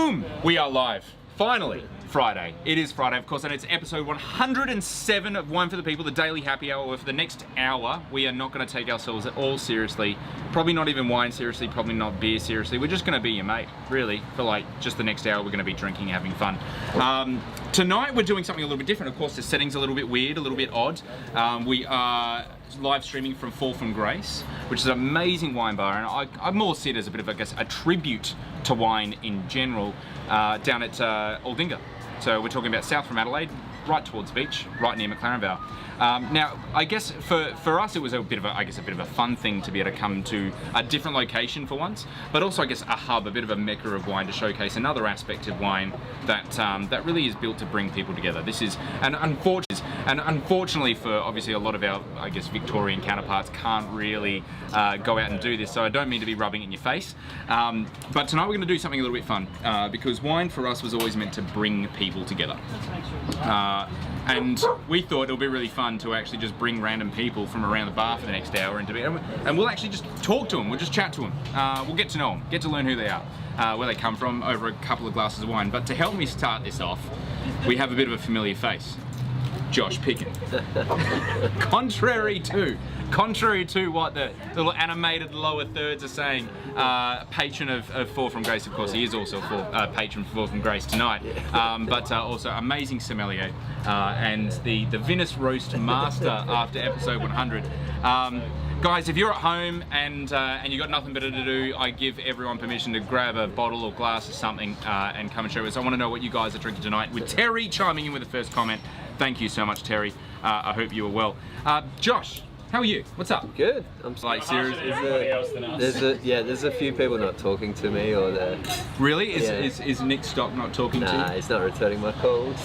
Boom! We are live. Finally, Friday. It is Friday, of course, and it's episode 107 of Wine for the People, the daily happy hour, where for the next hour, we are not going to take ourselves at all seriously. Probably not even wine seriously, probably not beer seriously. We're just going to be your mate, really, for like just the next hour. We're going to be drinking, having fun. Tonight, we're doing something a little bit different. Of course, the setting's a little bit weird, a little bit odd. We are live streaming from Fall from Grace, which is an amazing wine bar, and I more see it as a bit of, I guess, a tribute to wine in general, down at Aldinga. So we're talking about south from Adelaide, right towards the beach, right near McLaren Vale. Now, I guess for us it was a bit of a fun thing to be able to come to a different location for once, but also I guess a hub, a bit of a mecca of wine to showcase another aspect of wine that really is built to bring people together. This is unfortunately for obviously a lot of our, I guess, Victorian counterparts can't really go out and do this, so I don't mean to be rubbing it in your face. But tonight we're going to do something a little bit fun, because wine for us was always meant to bring people together. And we thought it would be really fun to actually just bring random people from around the bar for the next hour and we'll actually just talk to them, we'll just chat to them. We'll get to know them, get to learn who they are, where they come from over a couple of glasses of wine. But to help me start this off, we have a bit of a familiar face. Josh Pickett. Contrary to what the little animated lower thirds are saying, patron of Fall from Grace, of course, he is also patron for Fall from Grace tonight, but also amazing sommelier, and the Vinous Roast Master after episode 100. Guys, if you're at home and you got nothing better to do, I give everyone permission to grab a bottle or glass or something and come and show us. I want to know what you guys are drinking tonight, with Terry chiming in with the first comment. Thank you so much, Terry. I hope you are well. Josh, how are you? What's up? Good. I'm like serious. There's a few people not talking to me, or they're... Really? Is Nick Stock not talking to you? Nah, he's not returning my calls.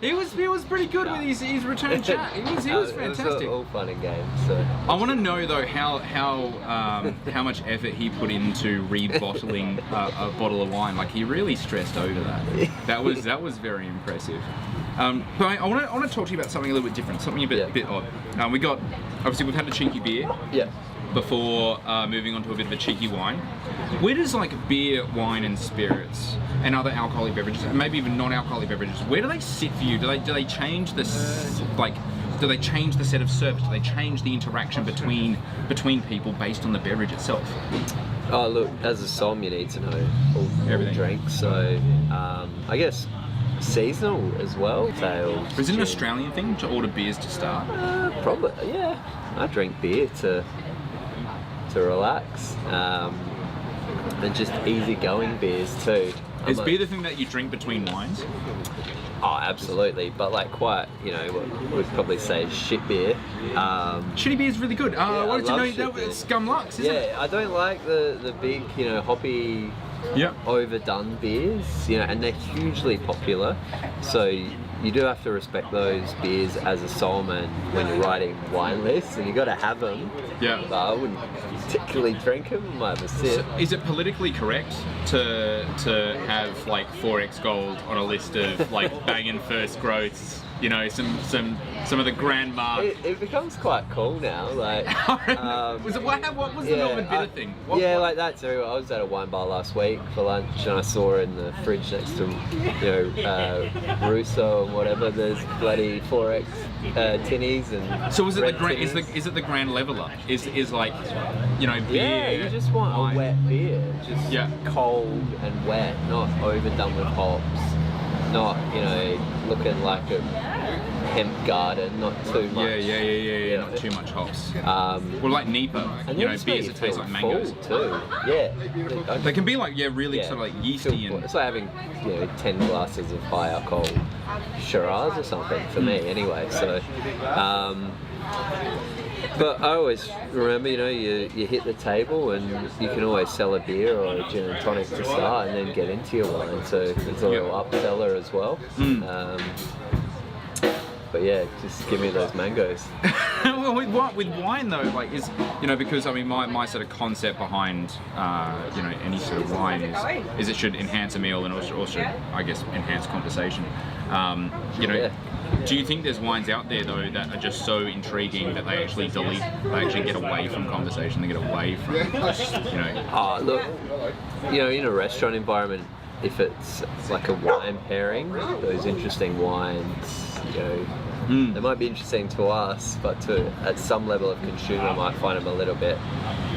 He was pretty good with his return chat. He was fantastic. It was all fun and games. So I want to know though how much effort he put into rebottling a bottle of wine. Like, he really stressed over that. That was very impressive. But I want to talk to you about something a little bit different, something a bit odd. We've had a cheeky beer. Yeah. Before moving on to a bit of a cheeky wine. Where does like beer, wine and spirits and other alcoholic beverages, and maybe even non-alcoholic beverages, where do they sit for you? Do they change this, like, do they change the set of service? Do they change the interaction between people based on the beverage itself? Oh look, as a som you need to know all drinks, so I guess seasonal as well. Tales. Is it an Australian thing to order beers to start? Probably, yeah. I drink beer to relax, and just easy-going beers too. Is beer the thing that you drink between wines? Oh, absolutely, but like quite, what we'd probably say shit beer. Shitty beer is really good. What did you know? It's Scumlux, isn't it? Yeah, I don't like the big, hoppy, overdone beers, and they're hugely popular. So you do have to respect those beers as a som, and when you're writing wine lists, and you got to have them. Yeah. But I wouldn't particularly drink them. I might have a sip. So is it politically correct to have like 4X Gold on a list of like banging first growths? Some of the grand mark. It becomes quite cool now. Like, what was the Melbourne Bitter thing? Like that too. I was at a wine bar last week for lunch, and I saw in the fridge next to, Russo or whatever. There's bloody 4X tinnies and. So is it the grand leveler? Is like, beer? Yeah, you just want wine. A wet beer, just cold and wet, not overdone with hops. Not, looking like a hemp garden, not too much. Yeah, not too much hops. Like Nipa, beers that taste like mangoes. Too. Yeah. They can be like, really sort of like yeasty and... It's like having, 10 glasses of high alcohol Shiraz or something, for me anyway, so... But I always remember, you hit the table and you can always sell a beer or a gin and tonic to start and then get into your wine. So it's a little upseller as well. But yeah, just give me those mangoes. Well, with wine though, like because my sort of concept behind any sort of wine is it should enhance a meal and also I guess enhance conversation. Do you think there's wines out there though that are just so intriguing that they actually get away from conversation, they get away from look, in a restaurant environment, if it's like a wine pairing, those interesting wines, you know, they might be interesting to us, but at some level of consumer might find them a little bit,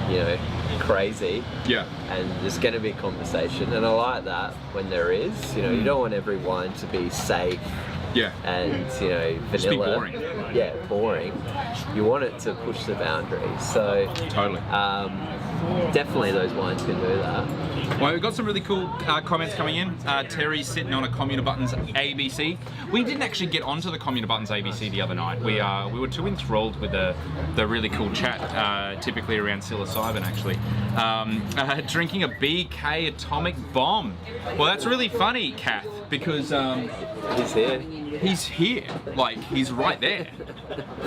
you know, crazy. Yeah. And there's going to be conversation, and I like that when there is. You know, you don't want every wine to be safe. Yeah. And, you know, vanilla. Just be boring. Yeah, boring. You want it to push the boundaries. So totally. Definitely those wines can do that. Well, we've got some really cool comments coming in. Terry's sitting on a Commuter Buttons ABC. We didn't actually get onto the Commuter Buttons ABC the other night. We were too enthralled with the really cool chat, typically around psilocybin actually. Drinking a BK atomic bomb. Well, that's really funny, Kath, because he's here. He's here. Like, he's right there.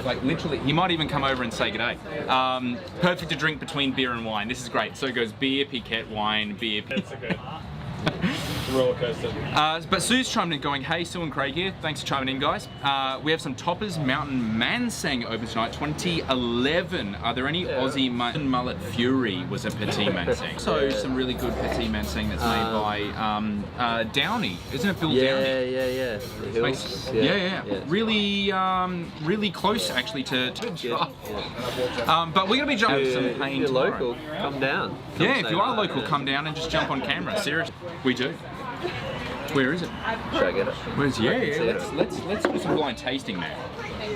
Like, literally, he might even come over and say g'day. Perfect to drink between beer and wine. This is great. So it goes beer, Pickett, wine, beer. That's a good roller coaster. But Sue's chimed in going, hey, Sue and Craig here. Thanks for chiming in, guys. We have some Toppers Mountain Manseng open tonight, 2011. Are there any Aussie Mullet Fury was a Petit Manseng? So some really good Petit Manseng that's made by Downey. Isn't it Bill Downey? Yeah. The Hills. Yeah. Really, really close actually to draft. But we're going to be jumping some pain If you're tomorrow. local, come down. Yeah, if you are local, come down and just jump on camera. Seriously, we do. Where is it? Should I get it? Where's let's do some blind tasting now.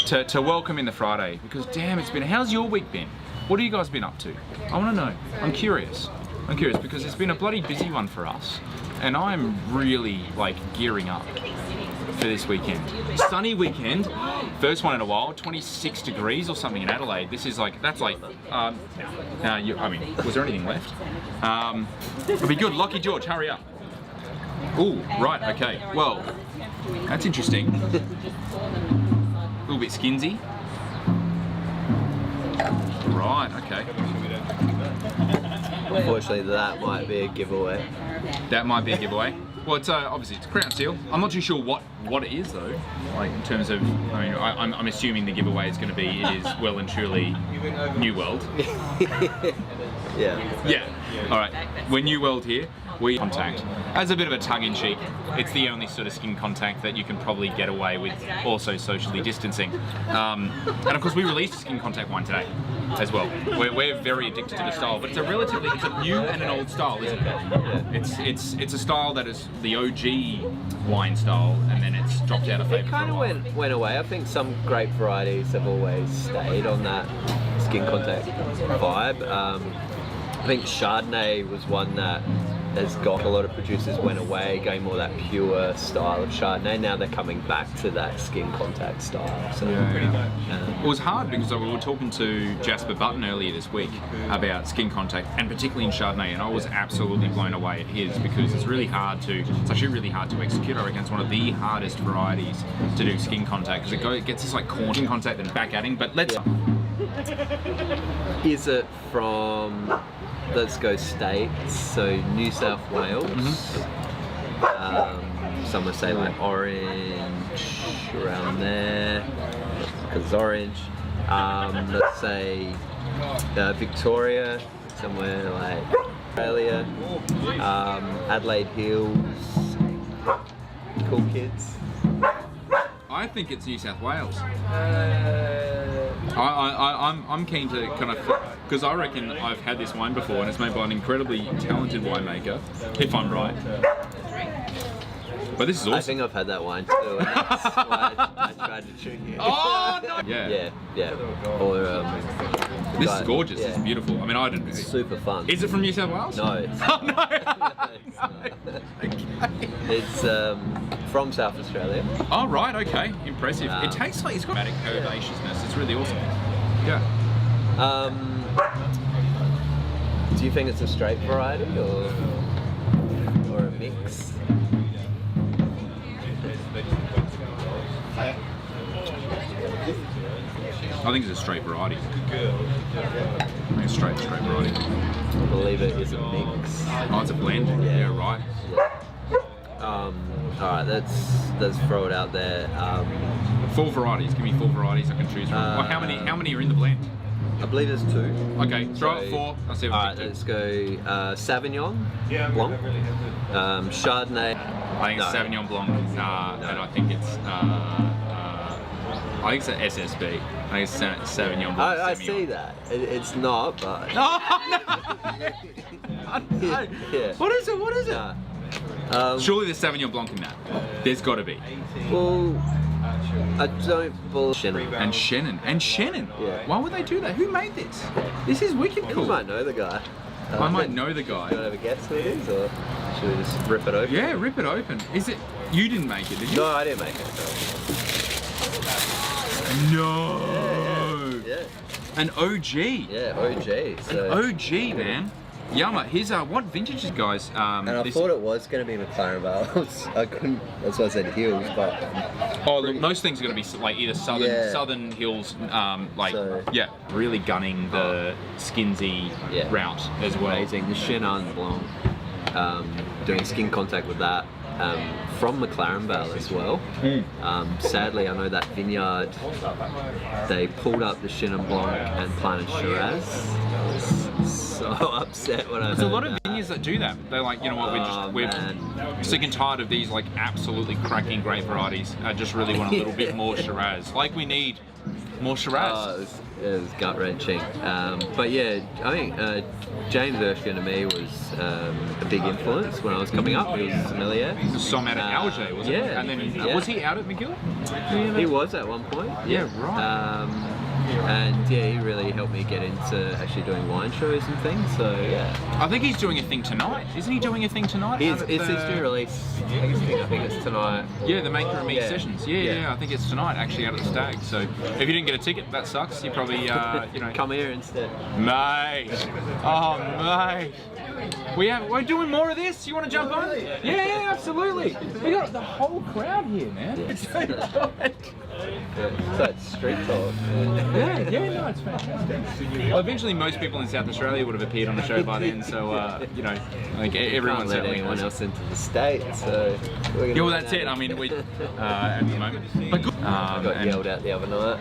To welcome in the Friday, because damn, it's been. How's your week been? What have you guys been up to? I want to know. I'm curious because it's been a bloody busy one for us, and I'm really like gearing up for this weekend. Sunny weekend, first one in a while, 26 degrees or something in Adelaide. This is like, that's like, I mean, was there anything left? It'll be good. Lockie George, hurry up. Ooh, right, okay. Well, that's interesting. A little bit skinsy. Right, okay. Unfortunately, that might be a giveaway. That might be a giveaway. Well, it's obviously it's Crown Seal. I'm not too sure what it is though. Like in terms of, I mean, I'm assuming the giveaway is going to be it is well and truly New World. Yeah. All right. When New World here, we contact as a bit of a tongue-in-cheek. It's the only sort of skin contact that you can probably get away with, also socially distancing. And of course, we released a skin contact wine today as well. We're very addicted to the style, but it's a new and an old style, isn't it? It's a style that is the OG wine style, and then it's dropped out of favour. It kind of went away. I think some grape varieties have always stayed on that skin contact vibe. I think Chardonnay was one that has got a lot of producers went away, going more that pure style of Chardonnay. Now they're coming back to that skin contact style. So it was hard because we were talking to Jasper Button earlier this week about skin contact, and particularly in Chardonnay, and I was absolutely blown away at his because it's actually really hard to execute. I reckon it's one of the hardest varieties to do skin contact because it gets this like corn skin contact and back at him. But let's. Is it from? Let's go states, so New South Wales. Some would say like Orange, around there, because it's orange. Let's say Victoria, somewhere like Australia, Adelaide Hills, cool kids. I think it's New South Wales. I'm keen to kind of, because I reckon I've had this wine before and it's made by an incredibly talented winemaker, if I'm right. But this is awesome. I think I've had that wine too, and that's why I tried to trick you. Oh, no! Yeah. Or, this is gorgeous, it's beautiful. I mean, I didn't. It's super fun. Is it from New South Wales? No. It's oh, no! It's from South Australia. Oh, right, okay. Impressive. It tastes like it's got herbaceousness. It's really awesome. Yeah. Do you think it's a straight variety or a mix? I think it's a straight variety. I think it's straight variety. I believe it is a mix. Oh, it's a blend? Yeah, right. Alright, let's throw it out there. 4 varieties. Give me 4 varieties I can choose from. How many are in the blend? I believe there's 2. Okay, throw it 4. I'll see if Alright, let's go Sauvignon Blanc, Chardonnay. I think it's Sauvignon Blanc, and I think it's SSB. I think it's Sauvignon Blanc. I see that. It's not, but. Oh, no! Yeah. What is it? What is it? Surely there's Sauvignon Blanc in that. There's got to be. Well, I don't believe Shannon. And Shannon. Yeah. Why would they do that? Who made this? This is wicked cool. You might know the guy. I might know the guy. Do you want to have a guess who it is, or should we just rip it open? Yeah, rip it open. Is it? You didn't make it, did you? No, I didn't make it. No. Yeah. An OG. Yeah, OG. So. An OG, man. Yumma. Here's what vintages, guys? And I thought it was going to be McLaren barrels. I couldn't. That's why I said hills, but. Oh, look, most things are going to be like either southern hills, really gunning the Skinsy route as well. Amazing. The Chenin Blanc, doing skin contact with that. From McLaren Vale as well. Sadly, I know that vineyard, they pulled up the Chenin Blanc and planted Shiraz. I was so upset when I heard There's a lot of that. vineyards that do that. They're like, you know what, we're sick and tired of these like absolutely cracking great varieties. I just really want a little bit more Shiraz. Like we need more Shiraz. It was gut wrenching. But yeah, I think James Erskine to me was a big influence when I was coming up. He was a sommelier. He was some out at Alger, wasn't he? Yeah. And then was he out at McGill? He was at one point. Yeah, right. And yeah, he really helped me get into actually doing wine shows and things. So yeah. I think he's doing a thing tonight. Isn't he doing a thing tonight? It's his new release. I think it's tonight. Yeah, the Maker and Me sessions. Yeah, I think it's tonight actually out at the Stag. So if you didn't get a ticket, that sucks. You probably come here instead. Mate. Oh mate. We're doing more of this. You want to jump on? Yeah, absolutely. We got the whole crowd here, man. It's so good. So it's street talk. No, it's fantastic. Well, eventually, most people in South Australia would have appeared on the show by then, so I think everyone's let anyone else into the States. So well, that's it. I mean, we at the moment. But good. I got yelled at the other night.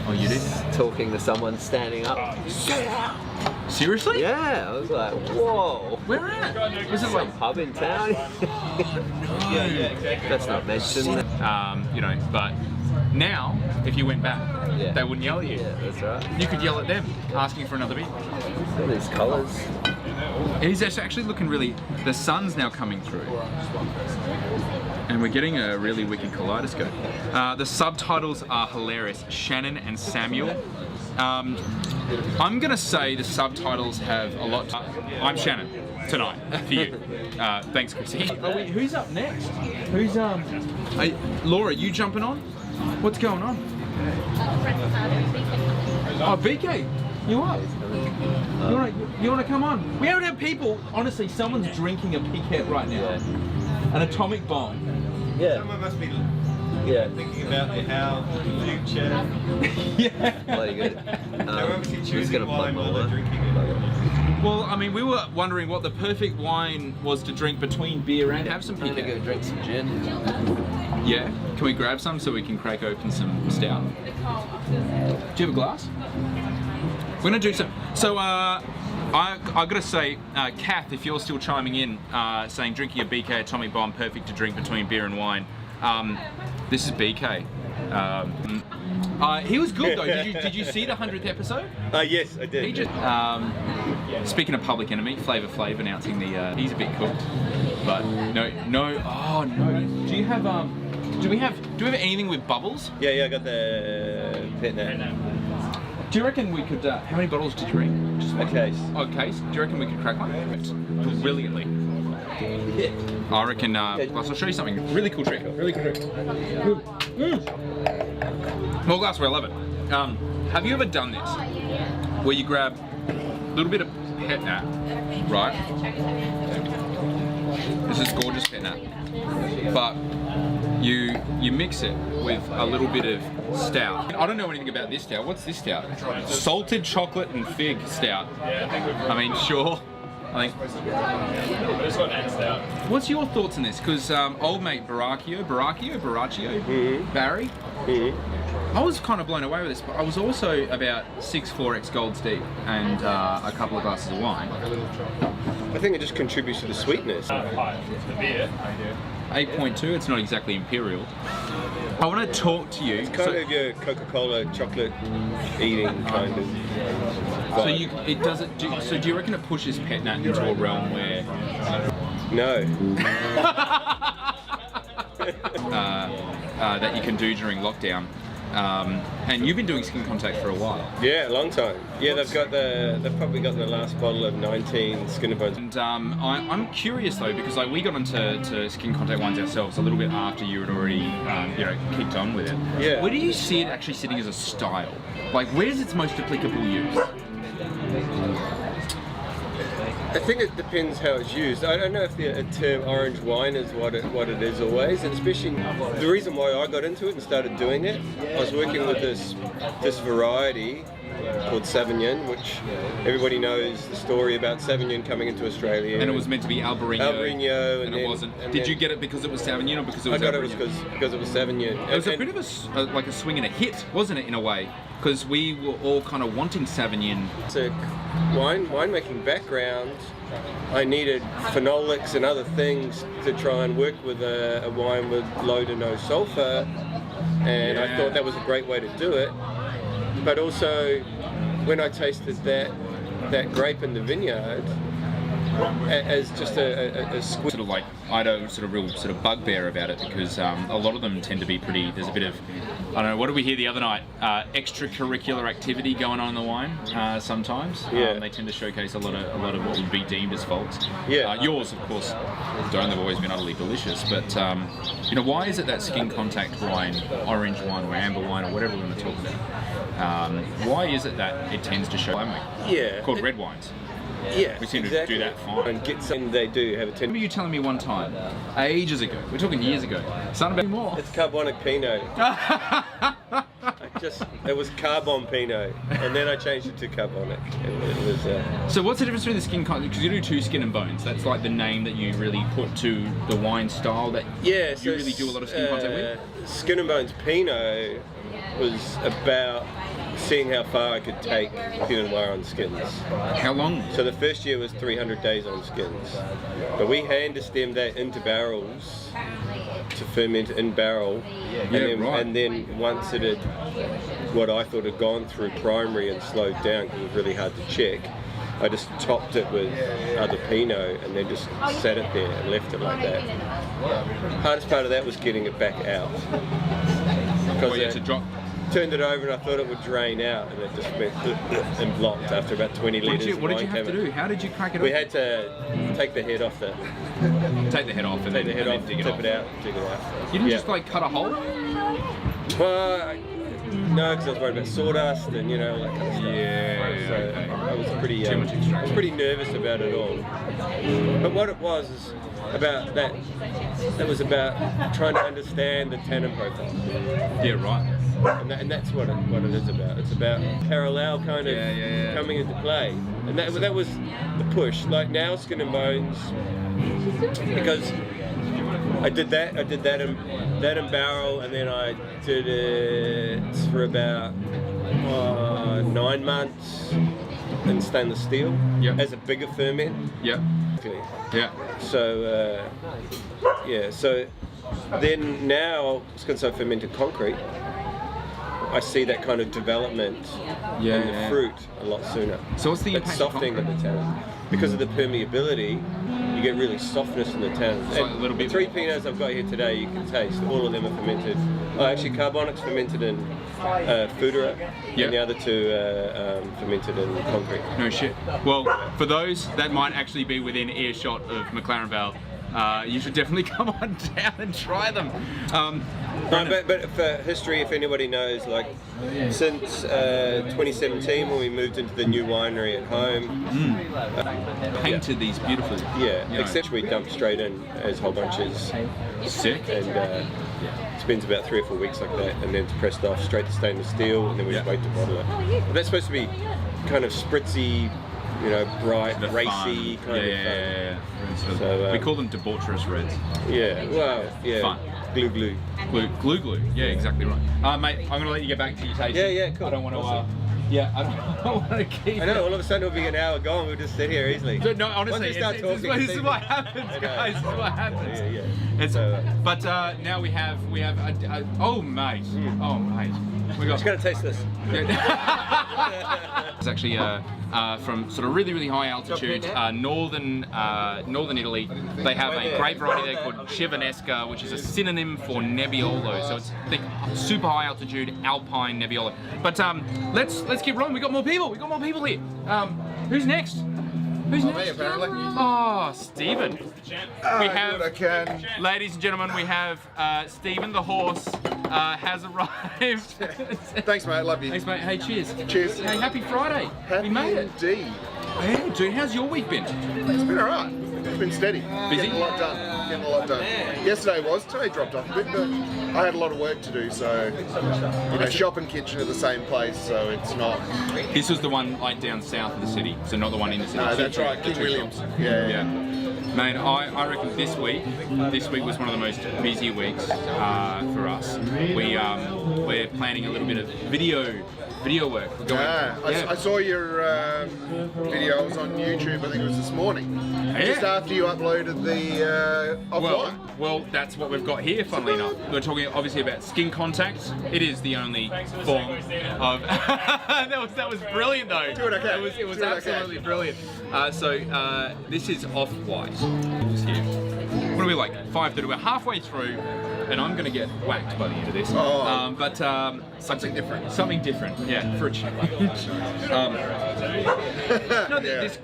Oh, you did? Talking to someone standing up. Get out! Seriously? Yeah, I was like, whoa. Where at? Was it some pub in town? That's not mentioned. But now, if you went back, they wouldn't yell at you. Yeah, that's right. You could yell at them, asking for another beer. All these colours. He's actually looking really. The sun's now coming through, and we're getting a really wicked kaleidoscope. The subtitles are hilarious. Shannon and Samuel. I'm gonna say the subtitles have a lot. I'm Shannon tonight for you. Thanks, Chrissy. Who's up next? Who's Laura, you jumping on? What's going on? Oh, BK, you up? You wanna come on? We don't have people. Honestly, someone's drinking a Pickett right now. An atomic bomb. Yeah. Someone must be thinking about how future. Yeah. Bloody good. Who's gonna plug my wine? Well, I mean, we were wondering what the perfect wine was to drink between beer and have some I'm gonna Pickett. go drink some gin. Yeah? Can we grab some so we can crack open some stout? Do you have a glass? We're gonna do some. So, I gotta say, Kath, if you're still chiming in, saying drinking a BK Atomic Bomb, perfect to drink between beer and wine. This is BK. He was good though. Did you see the 100th episode? Yes, I did. He just, speaking of Public Enemy, Flavor Flav announcing the he's a bit cooked, but no. Oh no. Do you have do we have anything with bubbles? Yeah, I got the pit now. Do you reckon we could? How many bottles did you bring? Just a case. Oh, case. Do you reckon we could crack one? Brilliantly. I reckon. I'll show you something. Really cool trick. Well, glassware, I love it. Have you ever done this? Where you grab a little bit of pet nat, right? This is gorgeous pet nat, but you mix it with a little bit of stout. I don't know anything about this stout. What's this stout? Salted chocolate and fig stout. I mean, sure. I think. What's your thoughts on this? Because old mate Baracchio, Barry. I was kind of blown away with this, but I was also about 6-4x golds deep and a couple of glasses of wine. I think it just contributes to the sweetness. 8.2, it's not exactly imperial. I want to talk to you. It's kind of your Coca-Cola chocolate eating kind of vibe. So it does it. So do you reckon it pushes pet nat into a realm where? No. That you can do during lockdown. And you've been doing skin contact for a while. Yeah, a long time. Yeah, they've probably got the last bottle of 19 Skin and Bones. And I'm curious though, because like we got into skin contact wines ourselves a little bit after you had already kicked on with it. Yeah. Where do you see it actually sitting as a style? Like, where's its most applicable use? I think it depends how it's used. I don't know if the term orange wine is what it is always, and especially the reason why I got into it and started doing it, I was working with this variety called Sauvignon, which everybody knows the story about Sauvignon coming into Australia. And it was meant to be Albarino. Albarino, and it wasn't. Did you get it because it was Sauvignon or because it was I got Albarino? it because it was Sauvignon. It was a bit of like a swing and a hit, wasn't it, in a way? Because we were all kind of wanting Sauvignon. It's a winemaking background. I needed phenolics and other things to try and work with a wine with low to no sulfur, and I thought that was a great way to do it. But also, when I tasted that grape in the vineyard, as just a squid. Sort of like, I had a sort of real sort of bugbear about it because a lot of them tend to be pretty, there's a bit of, I don't know, what did we hear the other night? Extracurricular activity going on in the wine sometimes. Yeah. They tend to showcase a lot of what would be deemed as faults. Yeah. Yours, of course, don't have always been utterly delicious, but why is it that skin contact wine, orange wine or amber wine or whatever we're going to talk about, why is it that it tends to show called red wines? Yeah, we seem to do that fine. And get something they do have a tendency. Remember you telling me one time, ages ago, we're talking years ago, something about more. It's carbonic Pinot. It was Carbon Pinot, and then I changed it to carbonic. It was. So what's the difference between the skin contact? Because you do two Skin and Bones. That's like the name that you really put to the wine style that you really do a lot of skin contact with. Skin and Bones Pinot was about seeing how far I could take Pinot Noir on skins. How long? So the first year was 300 days on skins, but we hand stemmed that into barrels to ferment in barrel, and then once it had, what I thought had gone through primary and slowed down because it was really hard to check, I just topped it with other Pinot and then just sat it there and left it like that. Hardest part of that was getting it back out. Because you had to drop. Turned it over and I thought it would drain out, and it just went and blocked after about 20 litres. What did you have to do? How did you crack it We had to take the head off the... Take the head off and take the head off, dig it tip off. it out, dig it out. You didn't just like cut a hole? Well, no, because I was worried about sawdust and all that kind of stuff. Yeah, so okay. I was pretty, Too much extraction. I was pretty nervous about it all. But what it was is about that. It was about trying to understand the tannin profile. Yeah, right. And that's what it is about. It's about parallel kind of coming into play. And that was the push. Like now, Skin and Bones, because I did that in barrel, and then I did it for about 9 months in stainless steel as a bigger ferment. Yeah. Yeah. So so then now it's going to fermented concrete. I see that kind of development in the fruit a lot sooner. So what's the impact It's softening of the tannin. Because of the permeability, you get really softness in the tannin. Like a little bit. The 3 Pinots I've got here today, you can taste. All of them are fermented. Oh, actually, Carbonic's fermented in Foudre, and the other 2 fermented in concrete. No shit. Well, for those that might actually be within earshot of McLaren Vale, you should definitely come on down and try them. But for history, if anybody knows, like since 2017 when we moved into the new winery at home, painted these beautiful. Except we dumped straight in as whole bunches. Sick. And spends about 3 or 4 weeks like that, and then it's pressed off straight to stainless steel, and then we just wait to bottle it. But that's supposed to be kind of spritzy, you know, bright, The racy fun. kind of fun. Yeah. So, We call them debaucherous reds. Yeah, well, yeah. Fun. Glue glue. Glue. Yeah, exactly right. Mate, I'm going to let you get back to your tasting. Yeah, cool. I don't want to... Awesome. I don't want to keep... I know, all of a sudden it'll be an hour gone, we'll just sit here easily. No, honestly, Once we start talking, this is what happens, guys. This is what happens. Yeah. But now we have oh mate, we got. Just gotta taste this. It's actually from sort of really high altitude, northern Italy. They have a grape variety there called Chivanesca, which is a synonym for Nebbiolo. So it's think super high altitude Alpine Nebbiolo. But let's keep rolling. We got more people. We got more people here. Who's next? Who's next? Me, apparently. Oh, Stephen. We have, good, ladies and gentlemen, we have Stephen the horse has arrived. Thanks, mate. Love you. Thanks, mate. Hey, cheers. Cheers. Hey, happy Friday. Happy we made it. indeed. Yeah, dude, how's your week been? It's been alright. It's been steady. Busy? Getting a lot done. Yesterday today dropped off a bit, but I had a lot of work to do, so, you know, shop and kitchen are the same place, so it's not... This was the one like down south of the city, so not the one in the city. No, that's right, King Williams. Yeah. Man, I reckon this week was one of the most busy weeks for us. We're planning a little bit of video work. We're going, I saw your video. It was on YouTube. I think it was this morning. Just after you uploaded the offline. Well, that's what we've got here. Funnily enough, we're talking obviously about skin contact. It is the only form of. that was brilliant though. Do it okay. It was absolutely brilliant. So this is off-white. What are we like? 5:30. We're halfway through, and I'm gonna get whacked by the end of this. But something different. Something different, yeah, for a change.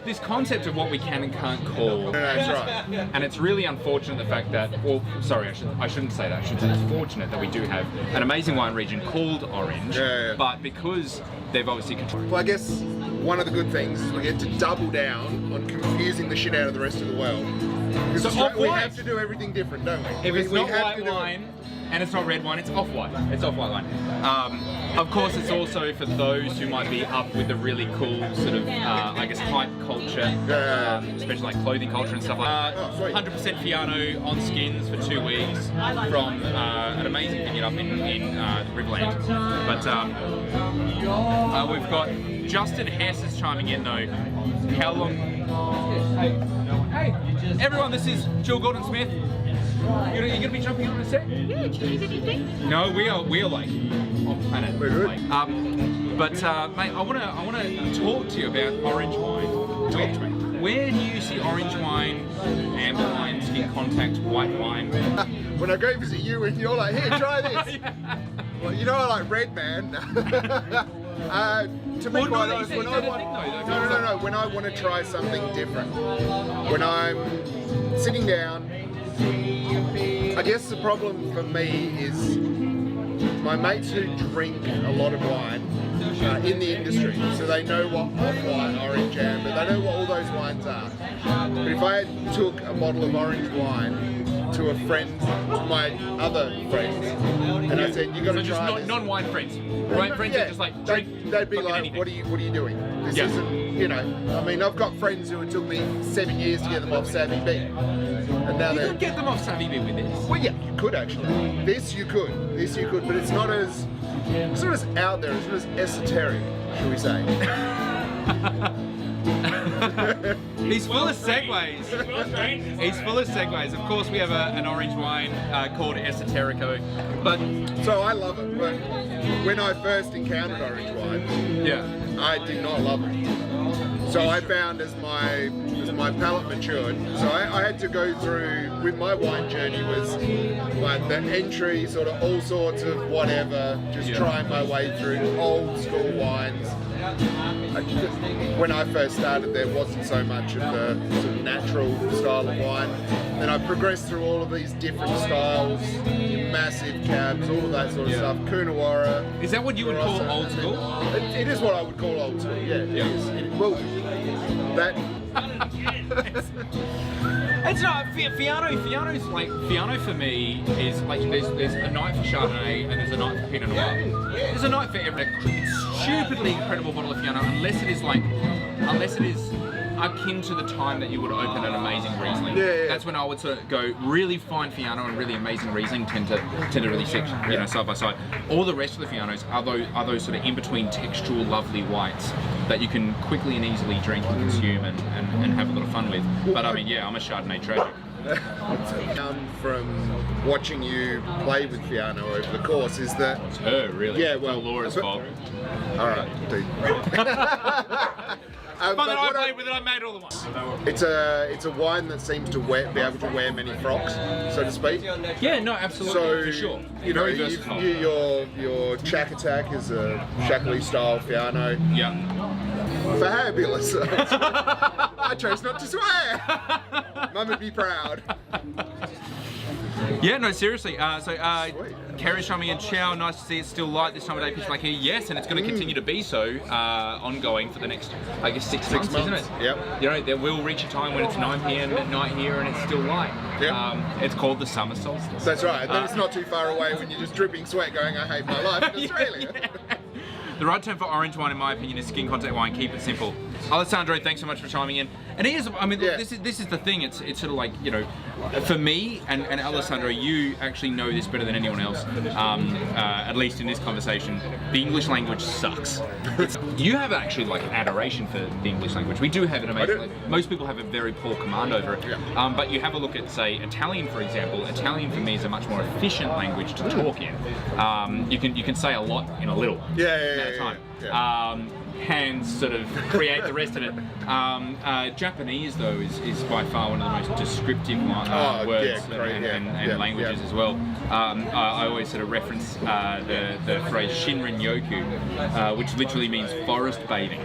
This concept of what we can and can't call. That's right. And it's really unfortunate the fact that, well, sorry, I shouldn't say that. I should say it's fortunate that we do have an amazing wine region called Orange. But because they've obviously controlled. Well, I guess one of the good things is we get to double down on confusing the shit out of the rest of the world. Because we have to do everything different, don't we? If it's not white wine and it's not red wine, it's off-white. It's off-white wine. Of course, it's also for those who might be up with the really cool sort of, I guess, hype culture, especially like clothing culture and stuff like that. 100% Fiano on skins for 2 weeks from an amazing vineyard up in the Riverland. But we've got Justin Hess is chiming in though. How long? Hey, everyone, this is Jill Gordon-Smith. You're gonna be jumping on a set? Yeah, did you get anything? No, we are like on planet. We're good. Like, but mate, I wanna talk to you about orange wine. Talk to me. Where do you see orange wine, amber wine, skin contact, white wine? When I go visit you and you're like, here, try this. Well, you know I like red, man. To be quite honest, when I want to try something different, when I'm sitting down, I guess the problem for me is my mates who drink a lot of wine in the industry, so they know what off-white, orange, amber, they know what all those wines are. But if I took a bottle of orange wine to a friend, to my other friends, and I said, you got to try this. Non-wine friends. Right, friends are just like drink. They'd be like, anything. what are you doing? This isn't, you know. I mean, I've got friends who it took me 7 years to get them off Savvy B, and now you could get them off Savvy B with this. Well, yeah, you could actually. This you could, but it's not as out there, it's not as esoteric, shall we say? He's full of segues. He's full of segues. Of course, we have an orange wine called Esoterico, but so I love it. But when I first encountered orange wine, I did not love it. So I found as my palate matured, so I had to go through with my wine journey was like the entry, sort of all sorts of whatever, just trying my way through old school wines. When I first started, there wasn't so much of the sort of natural style of wine. Then I progressed through all of these different styles, massive cabs, all of that sort of stuff. Coonawarra. Is that what you would call old school? It is what I would call old school. Yeah, it is. Well, that. It's not Fiano's like Fiano for me is like there's a night for Chardonnay and there's a night for Pinot Noir. There's a night for every stupidly incredible bottle of Fiano unless it is akin to the time that you would open an amazing Riesling. Yeah. That's when I would sort of go really fine Fiano and really amazing Riesling tend to really sit, side by side. All the rest of the Fianos are those sort of in between textural, lovely whites that you can quickly and easily drink and consume and have a lot of fun with. But I mean, yeah, I'm a Chardonnay tragic. From watching you play with Fiano over the course is that... It's her, really. Yeah, well... Laura's fault. Alright, dude. Fun that I played with it, I made all the wine. It's a wine that seems to be able to wear many frocks, so to speak. Yeah, no, absolutely, so, for sure. You know, your Shack Attack is a Shackley style Fiano. Yeah. Fabulous. I chose not to swear. Mum would be proud. Yeah, no, seriously. Kerry's showing me a chow. Nice to see it's still light this time of day. Pitch black here, yes, and it's going to continue to be so ongoing for the next, I guess, 6 months, isn't it? Yep. You know, there will reach a time when it's 9 p.m. at night here and it's still light. Yep. It's called the Summer Solstice. That's right. And then it's not too far away when you're just dripping sweat, going, "I hate my life in Australia." Yeah. The right term for orange wine, in my opinion, is skin contact wine. Keep it simple. Alessandro, thanks so much for chiming in. And it is, I mean, look, this is the thing. It's sort of like, you know, for me and Alessandro, you actually know this better than anyone else. At least in this conversation, the English language sucks. You have actually like adoration for the English language. We do have an amazing. Most people have a very poor command over it. Yeah. But you have a look at, say, Italian, for example. Italian for me is a much more efficient language to talk in. You can say a lot in a little. Time. Hands sort of create the rest of it. Japanese though is by far one of the most descriptive words and languages as well. I always sort of reference the phrase Shinrin-yoku, which literally means forest bathing.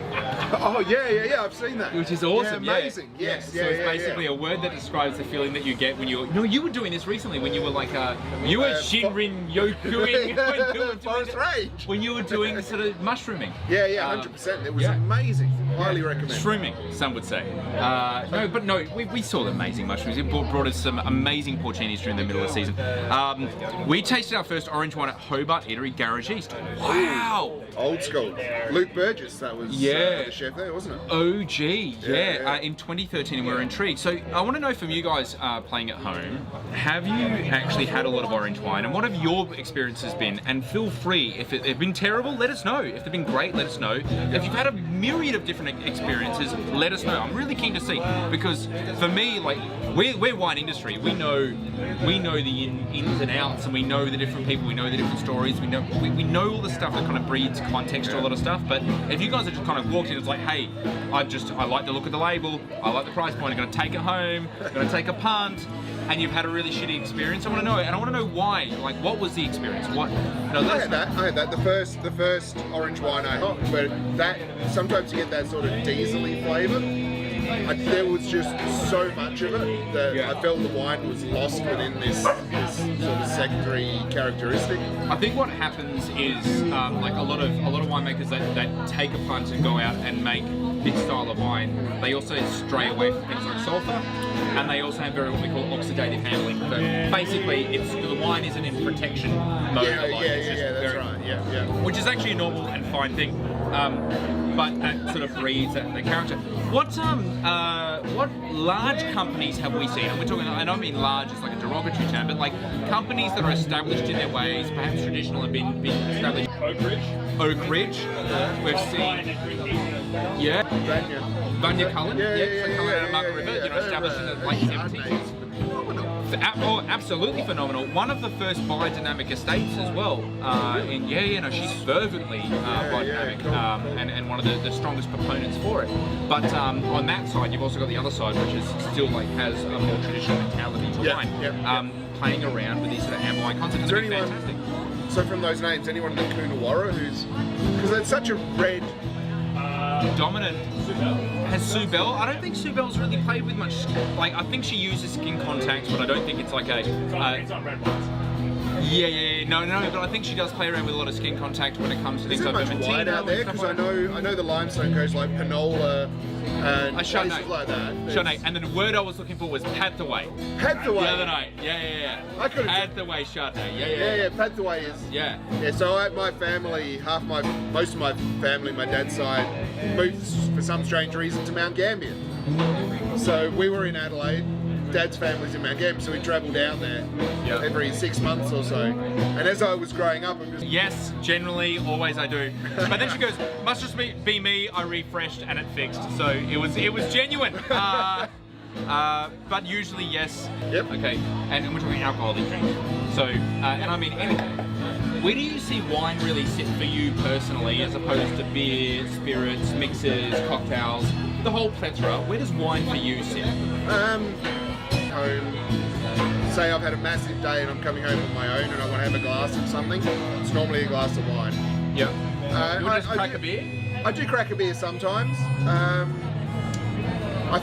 Oh yeah, I've seen that. Which is awesome. Yeah, amazing. Yes. So it's basically a word that describes the feeling that you get when you. No, you were doing this recently when you were like you were Shinrin-yokuing forest rage. When you were doing sort of mushrooming. Yeah, 100%. It was amazing. Highly recommend. Shrooming, some would say. We saw the amazing mushrooms. It brought us some amazing porcinis during the middle of the season. We tasted our first orange wine at Hobart Eatery Garage East. Wow! Old school. Luke Burgess, that was the chef there, wasn't it? OG, in 2013, and we were intrigued. So I want to know from you guys playing at home, have you actually had a lot of orange wine, and what have your experiences been? And feel free, if they've been terrible, let us know. If they've been great, let us know. If you've had a myriad of different experiences, let us know. I'm really keen to see, because for me, like, we're wine industry. We know the ins and outs, and we know the different people, we know the different stories, we know all the stuff that kind of breeds context to a lot of stuff. But if you guys have just kind of walked in, it's like, hey, I like the look of the label, I like the price point, I'm going to take it home, I'm going to take a punt, and you've had a really shitty experience, I want to know, and I want to know why. Like, what was the experience? I had that. The first orange wine I had, but that sometimes you get that sort of diesel-y flavour. There was just so much of it that I felt the wine was lost within this sort of secondary characteristic. I think what happens is like a lot of winemakers that take a punt and go out and make this style of wine, they also stray away from things like sulfur, and they also have what we call oxidative handling. So basically, the wine isn't in protection mode. That's right. Which is actually a normal and fine thing. But that sort of breeds that character. What large companies have we seen? And we're talking, I don't mean large as like a derogatory term, but like companies that are established in their ways, perhaps traditional, and been established. Oak Ridge. We've seen. Vanya Cullen. Cullen out of Margaret River. Established in the late 70s. Oh, absolutely phenomenal. One of the first biodynamic estates as well. She's fervently biodynamic, and one of the strongest proponents for it. But on that side, you've also got the other side, which is still like has a more traditional mentality to wine, playing around with these sort of amber wine concepts. It's fantastic. So from those names, anyone in the Coonawarra because that's such a red. Dominant. Has Sue Bell? I don't think Sue Bell's really played with much. Like, I think she uses skin contacts, but I don't think it's like a. It's on red wines. No, but I think she does play around with a lot of skin contact when it comes to things like Vermentino. Is it much wide out there? Because I know the limestone goes like Panola and places like that. Chardonnay. And the word I was looking for was Pathway. Pathway. The other night. I could have. Pathway Chardonnay. Pathway is. Yeah. So my family, most of my family, my dad's side, moved for some strange reason to Mount Gambier. So we were in Adelaide. Dad's family's in Mount Gambier, so we travel down there every 6 months or so. And as I was growing up, I'm just... Yes, generally, always I do. But then she goes, must just be me, I refreshed and it fixed. So it was genuine. But usually, yes. Yep. Okay, and we're talking alcoholic drink. So, and I mean, where do you see wine really sit for you personally, as opposed to beer, spirits, mixers, cocktails, the whole plethora? Where does wine for you sit? Home. Say I've had a massive day and I'm coming home on my own and I want to have a glass of something. It's normally a glass of wine. Yeah. You want to just crack a beer? I do crack a beer sometimes. I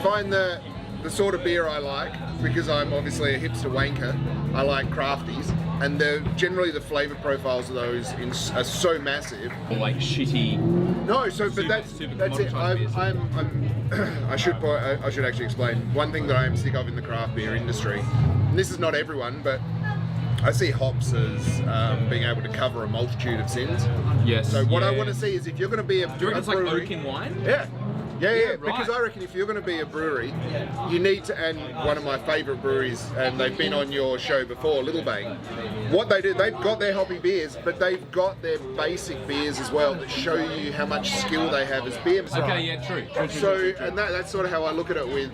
find the sort of beer I like, because I'm obviously a hipster wanker, I like crafties, and generally the flavour profiles of those are so massive. Or like shitty. No, so but that's it. I should actually explain one thing that I am sick of in the craft beer industry. And this is not everyone, but I see hops as being able to cover a multitude of sins. Yes. So what I want to see is, if you're going to be a do you reckon it's like oak in wine? Yeah. Yeah, right. Because I reckon if you're going to be a brewery, you need to, and one of my favourite breweries, and they've been on your show before, Little Bang, what they do, they've got their hoppy beers, but they've got their basic beers as well that show you how much skill they have as beer. Okay, yeah, true. And that's sort of how I look at it with...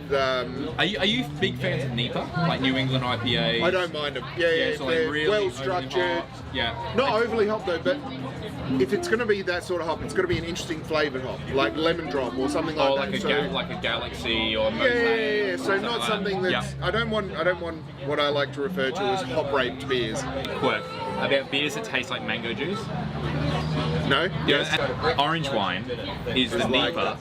Are you big fans of NEPA? Like New England IPA? I don't mind them. Yeah, so they're like really well-structured. Yeah. Not overly hopped though, but... If it's going to be that sort of hop, it's going to be an interesting flavoured hop, like lemon drop or something like that. Like a Galaxy or Mosaic. Yeah. So not something that's. I don't want what I like to refer to as hop raped beers. Quirk. About beers that taste like mango juice. No. Yes. Orange wine is the NEPA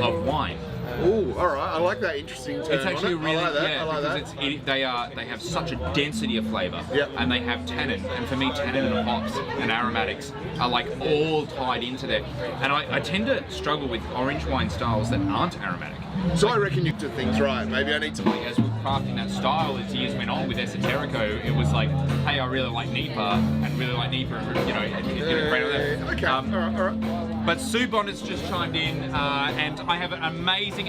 of wine. Ooh, all right. I like that interesting term. It's actually really I like that. They have such a density of flavour, yep. And they have tannin. And for me, tannin and hops and aromatics are like all tied into there. And I tend to struggle with orange wine styles that aren't aromatic. So I reckon you did things right. Maybe I need to. As we're crafting that style, as years went on with Esoterico, it was like, hey, I really like NEPA, and great on that. Okay. All right. But Sue Bonner's just chimed in, and I have an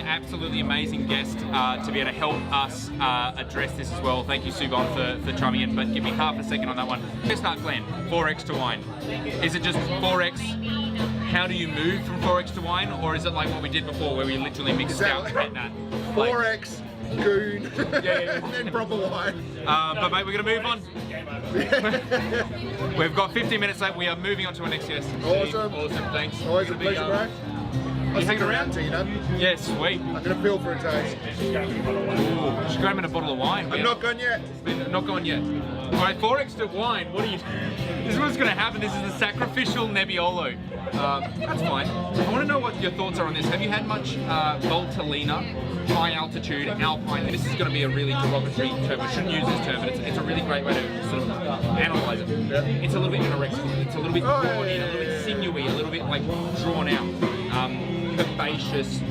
absolutely amazing guest to be able to help us address this as well. Thank you, Sue Bonner, for chiming in, but give me half a second on that one. Let's start, Glenn. 4X to wine. Is it just 4X? How do you move from 4X to wine, or is it like what we did before, where we literally mix out and that? 4X, goon, and then proper wine. But mate, we're going to move on. We've got 15 minutes left. We are moving on to our next guest. Awesome. Thanks. Always a pleasure, bro. You hanging around? To you, know? Yeah, sweet. I'm going to feel for a taste. Ooh, just grab in a bottle of wine. I'm not gone yet. Not gone yet. Alright, 4X to wine. What are you... This is what's going to happen. This is the Sacrificial Nebula. That's fine. I want to know what your thoughts are on this. Have you had much Voltolina, high altitude, alpine? This is going to be a really derogatory term. I shouldn't use this term, but it's a really great way to sort of analyse it. Yep. It's a little bit anorexic. It's a little bit drawn in, a little bit sinewy, a little bit like drawn out. Herbaceous,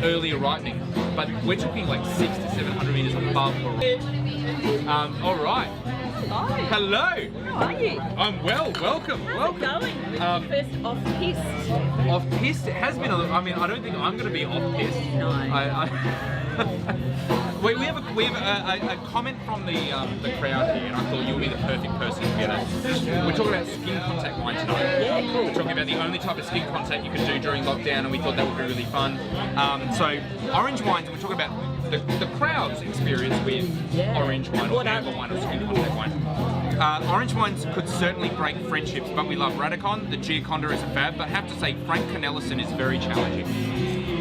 earlier ripening. But we're talking like 600 to 700 metres above the all right. Hi. Hello. How are you? I'm well. Welcome. How's it going? First off-piste. Off-piste? It has been I don't think I'm going to be off-piste. No. We have a comment from the crowd here, and I thought you would be the perfect person to get it. We're talking about skin contact wine tonight. Yeah, cool. We're talking about the only type of skin contact you can do during lockdown, and we thought that would be really fun. So orange wines, and we're talking about the crowd's experience with orange wine or amber wine or skin contact wine. Orange wines could certainly break friendships, but we love Radicon. The Giaconda is a fab, but I have to say Frank Cornelison is very challenging.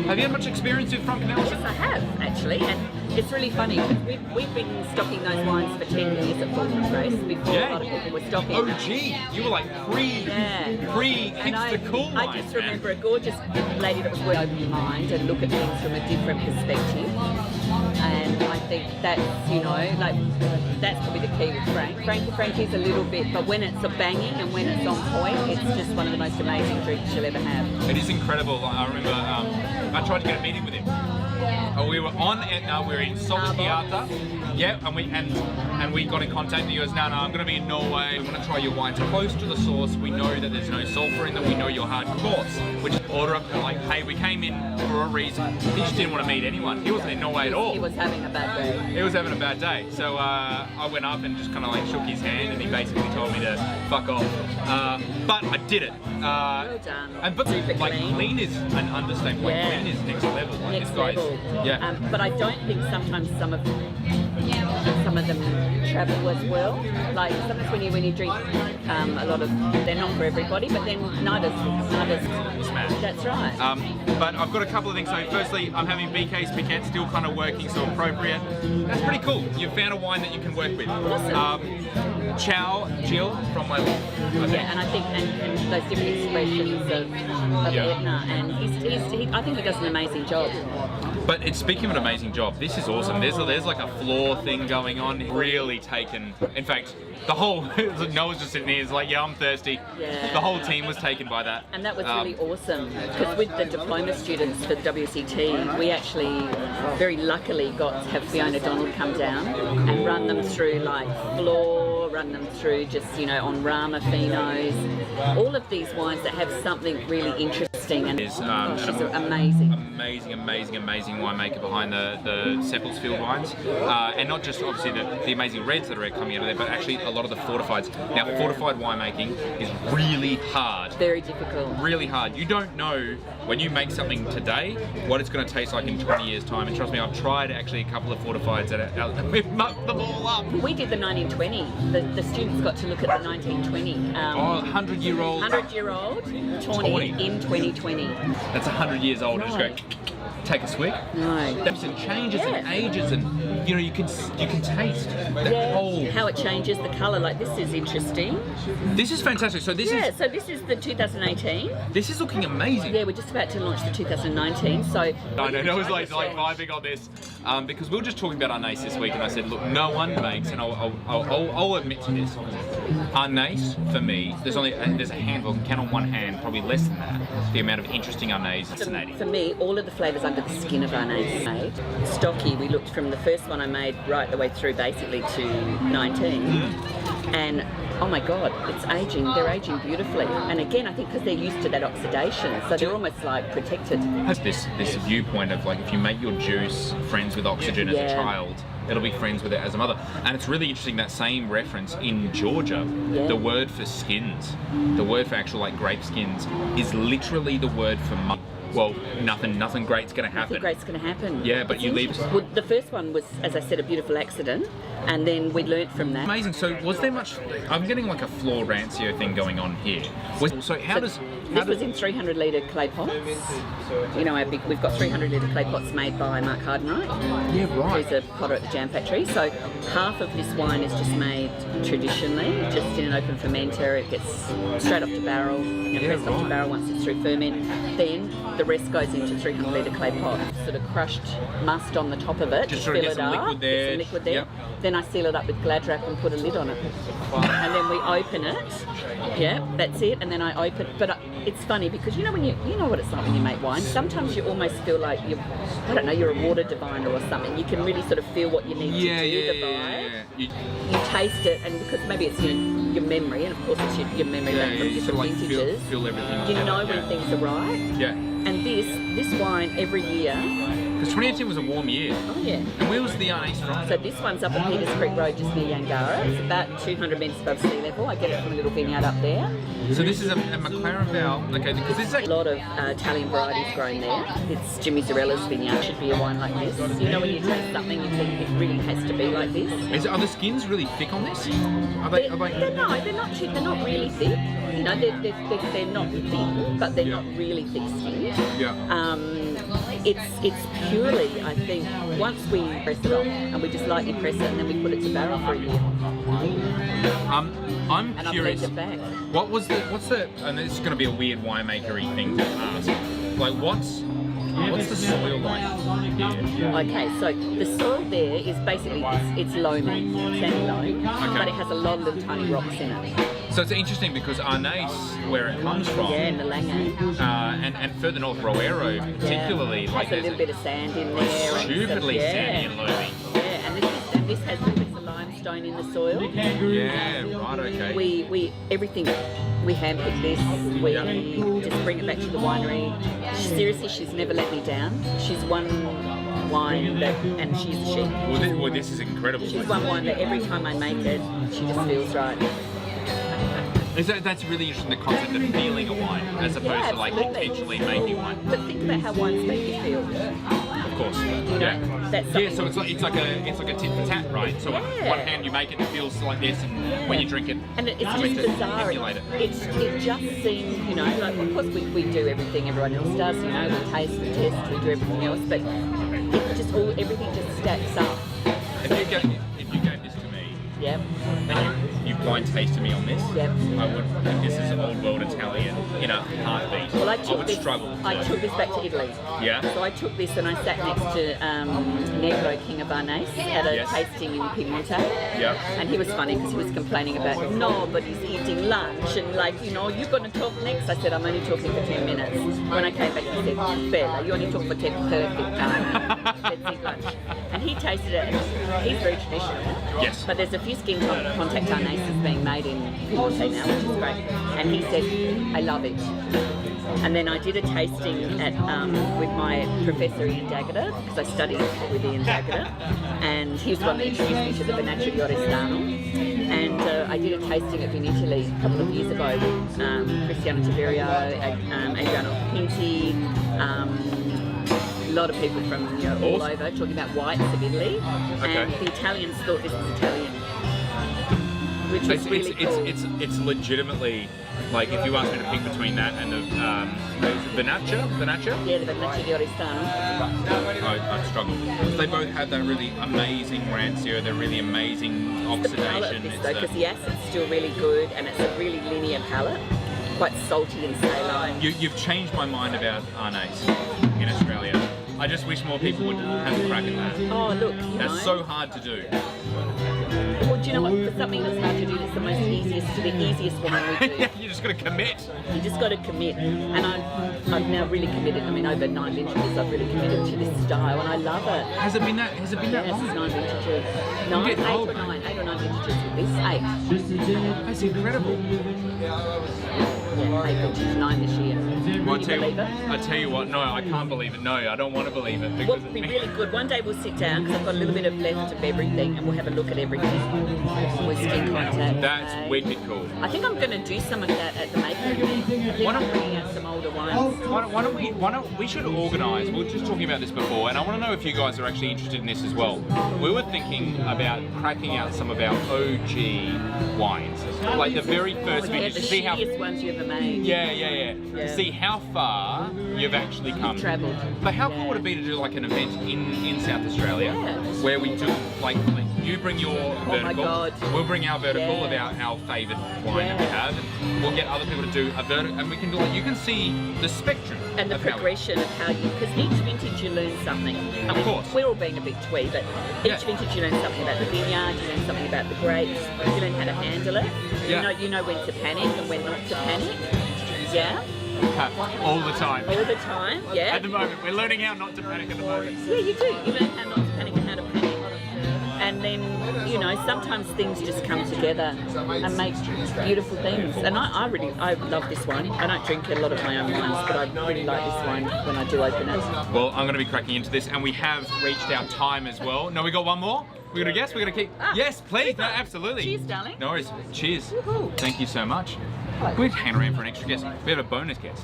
Have you had much experience with Frank Cornelison? Yes, I have, actually. And it's really funny because we've been stocking those wines for 10 years at Fulton Grace before a lot of people were stocking. Oh, gee, you were like pre-hipster cool wine. I just remember a gorgeous lady that was really open your mind and look at things from a different perspective. And I think that's, that's probably the key with Frank. Frankie's a little bit, but when it's a banging and when it's on point, it's just one of the most amazing drinks you'll ever have. It is incredible. I remember I tried to get a meeting with him. We were on Etna. We were in Solskjaer. Yeah, and we got in contact. And he goes, no, I'm going to be in Norway. We want to try your wines close to the source. We know that there's no sulfur in them. We know you're hard coarse. We just order up and like, hey, we came in for a reason. He just didn't want to meet anyone. He wasn't in Norway at all. He was having a bad day. He was having a bad day. So I went up and just kind of like shook his hand, and he basically told me to fuck off. But I did it. Well done. But like clean is an understatement. Like clean is next level. Like, next level. Yeah. But I don't think sometimes some of them travel as well. Like sometimes when you drink a lot of, they're not for everybody, but then neither's smash. That's right. But I've got a couple of things. So firstly, I'm having BK's Pickett, still kind of working, so appropriate. That's pretty cool. You've found a wine that you can work with. Awesome. Ciao, Jill from my life. Yeah, and I think and those different expressions of Etna, and I think he does an amazing job. But it's speaking of an amazing job, this is awesome. There's like a floor thing going on. Really taken. In fact, the whole Noah's just sitting here. He's like, yeah, I'm thirsty. Yeah. The whole team was taken by that. And that was really awesome because with the diploma students for the WCT, we actually very luckily got to have Fiona Donald come down and run them through like floor, run them through just on Rama Finos, all of these wines that have something really interesting. And she's amazing. Amazing winemaker behind the Seppelsfield wines, and not just obviously the amazing reds that are coming out of there, but actually a lot of the fortifieds. Now, fortified winemaking is really hard. Very difficult. Really hard. You don't know when you make something today what it's going to taste like in 20 years' time. And trust me, I've tried actually a couple of fortifieds that we've mucked them all up. We did the 1920. The students got to look at the 1920. 100-year-old. 100-year-old Tawny in 2020. That's 100 years old. Just go. Take a swig. No. There's changes and ages, and you can taste the whole. How it changes the colour. Like this is interesting. This is fantastic. So this is. So this is the 2018. This is looking amazing. Yeah, we're just about to launch the 2019. So. I know. I was like vibing on this because we were just talking about Arnace this week, and I said, look, no one makes, and I'll admit to this. Arnace for me, there's a handful, can count on one hand, probably less than that. The amount of interesting Arnace. Fascinating. For me, all of the flavours under the skin of Arnace made. Stocky, we looked from the first one I made right the way through basically to 19. And oh my God, it's aging. They're aging beautifully. And again, I think because they're used to that oxidation, so they're almost like protected. Has this viewpoint of like if you make your juice friends with oxygen as a child, it'll be friends with it as a mother. And it's really interesting that same reference in Georgia, the word for skins, the word for actual like grape skins is literally the word for mother. Well, nothing great's going to happen. Nothing great's going to happen. Yeah, but you leave. Well, the first one was, as I said, a beautiful accident, and then we learnt from that. Amazing. So, was there much? I'm getting like a Flor Rancio thing going on here. This was in 300 litre clay pots. Our big. We've got 300 litre clay pots made by Mark Hardenreich. Yeah, right. Who's a potter at the Jam Factory. So half of this wine is just made traditionally, just in an open fermenter. It gets straight off the barrel, pressed off the barrel once it's through ferment. Then the rest goes into 300 litre clay pot. Sort of crushed must on the top of it. Just sort of get some liquid there. Get some liquid there. Yep. Then I seal it up with Glad Wrap and put a lid on it. And then we open it. Yeah, that's it. And then I open. But it's funny because when you know what it's like when you make wine. Sometimes you almost feel like you're a water diviner or something. You can really sort of feel what you need to do. The vibe. You taste it, and because maybe it's your memory, and of course it's your memory back from different vintages. Feel everything. You know when things are right. Yeah. And this wine every year. Because 2018 was a warm year. Oh yeah. And where was the Arnace from? So this one's up at Peters Creek Road, just near Yangara. It's about 200 metres above sea level. I get it from a little vineyard up there. So this is a McLaren Vale. Okay, because this is a lot of Italian varieties grown there. It's Jimmy Zarella's vineyard. Should be a wine like this. When you taste something, you think it really has to be like this. Are the skins really thick on this? No, they're not really thick. They're not thick, but they're not really thick skinned. Yeah. It's purely, I think, once we press it off and we just lightly press it and then we put it to barrel for a year. I'm curious. I've back. What's the? And this is going to be a weird winemaker-y thing to ask. Like, What's the soil like here? Okay, so the soil there is basically, it's loamy, sandy loam, but it has a lot of little tiny rocks in it. So it's interesting because Arnais, where it comes from, in the Lange, and further north, Roero particularly, like has a little bit of sand in there. Stupidly sandy and loamy. Yeah, and this has little bits of limestone in the soil. Yeah, right, okay. We everything, we handpick this, we just bring it back to the winery. Seriously, she's never let me down. She's won wine and she's a sheep. Well, this is incredible. She's won wine that every time I make it, she just feels right. That's really interesting, the concept of feeling a wine as opposed to like intentionally making one. But think about how wines make you feel. Of course. So it's like a tit for tat, right? So on one hand you make it, it feels like this, and when you drink it, and it's just bizarre. It just seems, like of course we do everything everyone else does, we taste, we test, we do everything else, but everything just stacks up. If you gave this to me, and you blind tasted me on this, I would. This is old world Italian in a heartbeat. Well, I would struggle. I took this back to Italy. Yeah. So I took this and I sat next to Negro, King of Arnais, at a tasting in Piemonte. Yeah. And he was funny because he was complaining about nobody's eating lunch and you're going to talk next. I said, I'm only talking for 10 minutes. When I came back, he said, Bella, you only talk for 10 perfect time. Let's eat lunch. And he tasted it. He's very traditional. Yes. But there's a few skin contact Arnais being made in Piemonte now, which is great. And he said, I love it. And then I did a tasting with my professor Ian D'Agata, because I studied with Ian D'Agata, and he was the one that introduced me to the Vernaccia di Oristano. And I did a tasting of in Italy a couple of years ago with Cristiano Tiberio, Adriano Pinti, a lot of people from all over talking about whites of Italy. And the Italians thought this was Italian. Which is really cool. It's legitimately, like, if you ask me to pick between that and the Vernaccia? Yeah, the Vernaccia di Oristano. I'd struggle. They both have that really amazing rancia, they're really amazing oxidation. Because the acid's still really good and it's a really linear palate, quite salty and saline. You've changed my mind about Arnais in Australia. I just wish more people would have a crack at that. Oh, look, that's so hard to do. Well, do you know what? For something that's hard to do, it's the easiest one we do. You just got to commit. You just got to commit. And I've now really committed. I mean, over 9 vintages, I've really committed to this style, and I love it. Has it been that long? Yes, 9 vintages. 8 or 9 vintages with this. 8. That's incredible. Yeah, 8 vintages, 9 this year. Well, I tell you what, no, I can't believe it. No, I don't want to believe it. What would be really good, one day we'll sit down, because I've got a little bit of left of everything, and we'll have a look at everything with skin contact. That's wicked cool. I think I'm going to do some of that at the maker. Why don't bring out some older wines? Why don't we should organise, we were just talking about this before, and I want to know if you guys are actually interested in this as well. We were thinking about cracking out some of our OG wines, like the very first vintage. The shittiest ones you ever made. Yeah. See how far you've actually come. You've travelled. But how cool would it be to do like an event in South Australia where we do like you bring your vertical, oh my God. We'll bring our vertical of our favoured wine that we have, and we'll get other people to do a vertical, and we can do like you can see the spectrum and the progression of how you, because each vintage you learn something. Of course. We're all being a bit twee, but each vintage you learn something about the vineyard, you learn something about the grapes, you learn how to handle it. You know when to panic and when not to panic. Yeah. All the time. All the time, yeah. At the moment, we're learning how not to panic at the moment. Yeah, you do. You learn how not to panic and how to panic. And then, sometimes things just come together and make beautiful things. And I love this wine. I don't drink a lot of my own wines, but I really like this wine when I do open it. Well, I'm going to be cracking into this, and we have reached our time as well. No, we got one more? We're going to guess? We're going to keep... Yes, please. No, absolutely. Cheers, darling. No worries. Cheers. Woohoo. Thank you so much. We'd hang around for an extra guest. We have a bonus guest.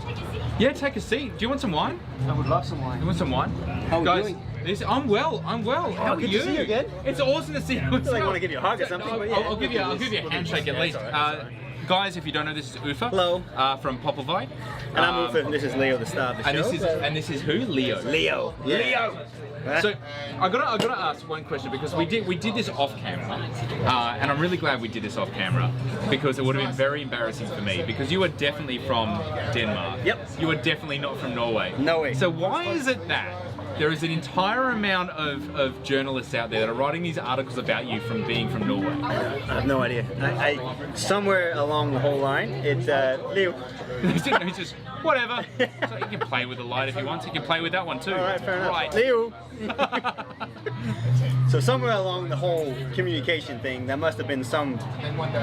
Yeah, take a seat. Do you want some wine? I would love some wine. You want some wine? How are you doing? I'm well. How are good you? To see you again. It's awesome to see you. I feel like I want to give you a hug or something. I'll give you a handshake at least. guys, if you don't know, this is Ufa. Hello. From Popplevite. And I'm Ufa, and this is Leo, the star of the show. And this is who? Leo. Leo. Yeah. Leo. So I gotta ask one question, because we did this off camera, and I'm really glad we did this off camera, because it would have been very embarrassing for me, because you are definitely from Denmark. Yep. You are definitely not from Norway. No way. So why is it that there is an entire amount of journalists out there that are writing these articles about you from being from Norway? I have no idea. I somewhere along the whole line, it's Leo. He's just whatever. So he can play with the light if he wants. He can play with that one too. All right, fair enough. Right. Leo. So somewhere along the whole communication thing, there must have been some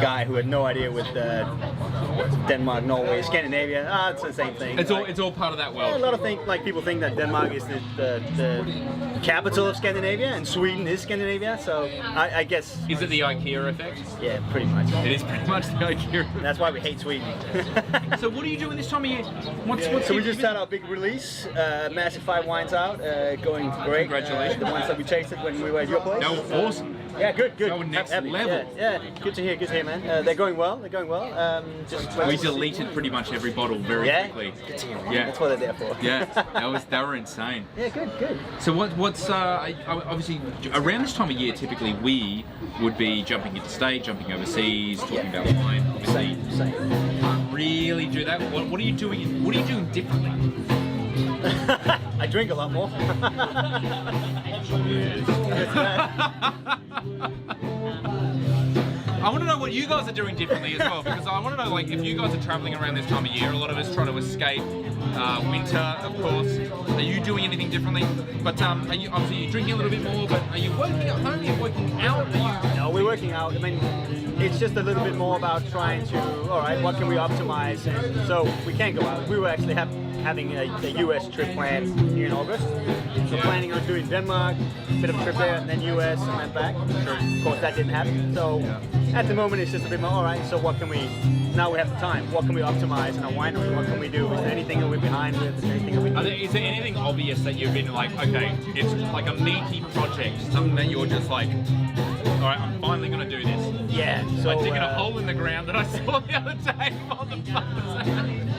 guy who had no idea with Denmark, Norway, Scandinavia. It's the same thing. It's all part of that world. Yeah, a lot of people think that Denmark is the capital of Scandinavia, and Sweden is Scandinavia. So I guess. Is it the IKEA effect? Yeah, pretty much. It is pretty much the IKEA effect. That's why we hate Sweden. So what are you doing this time of year? So we just had our big release, Massive 5 wines out, going great. Congratulations. The ones that we tasted when we were at your place. That was awesome. Yeah, good. That was next Happy. level. Yeah, good to hear, man. They're going well. We deleted pretty much every bottle very quickly. Yeah, that's what they're there for. Yeah, they were insane. Yeah, good. So what's obviously around this time of year, typically we would be jumping interstate, jumping overseas, talking about wine. Obviously, Same. can't really do that. What are you doing? What are you doing differently? I drink a lot more. I want to know what you guys are doing differently as well, because I want to know, like, if you guys are traveling around this time of year. A lot of us trying to escape winter, of course. Are you doing anything differently? But are you obviously drinking a little bit more? But are you working at home? Are you working out? No, we're working out. I mean, it's just a little bit more about trying to. All right, what can we optimize? And so we can't go out. We were actually having a US trip planned here in August. So planning on doing Denmark, a bit of a trip there, and then US, and then back. Of course, that didn't happen. So at the moment, it's just a bit more, all right, so what can we, now we have the time, what can we optimize in our winery? What can we do? Is there anything that we're behind with? Is there anything that we can do? Is there anything obvious that you've been like, okay, it's like a meaty project, something that you're just like, all right, I'm finally going to do this? Yeah. So like digging a hole in the ground that I saw the other day on the bus.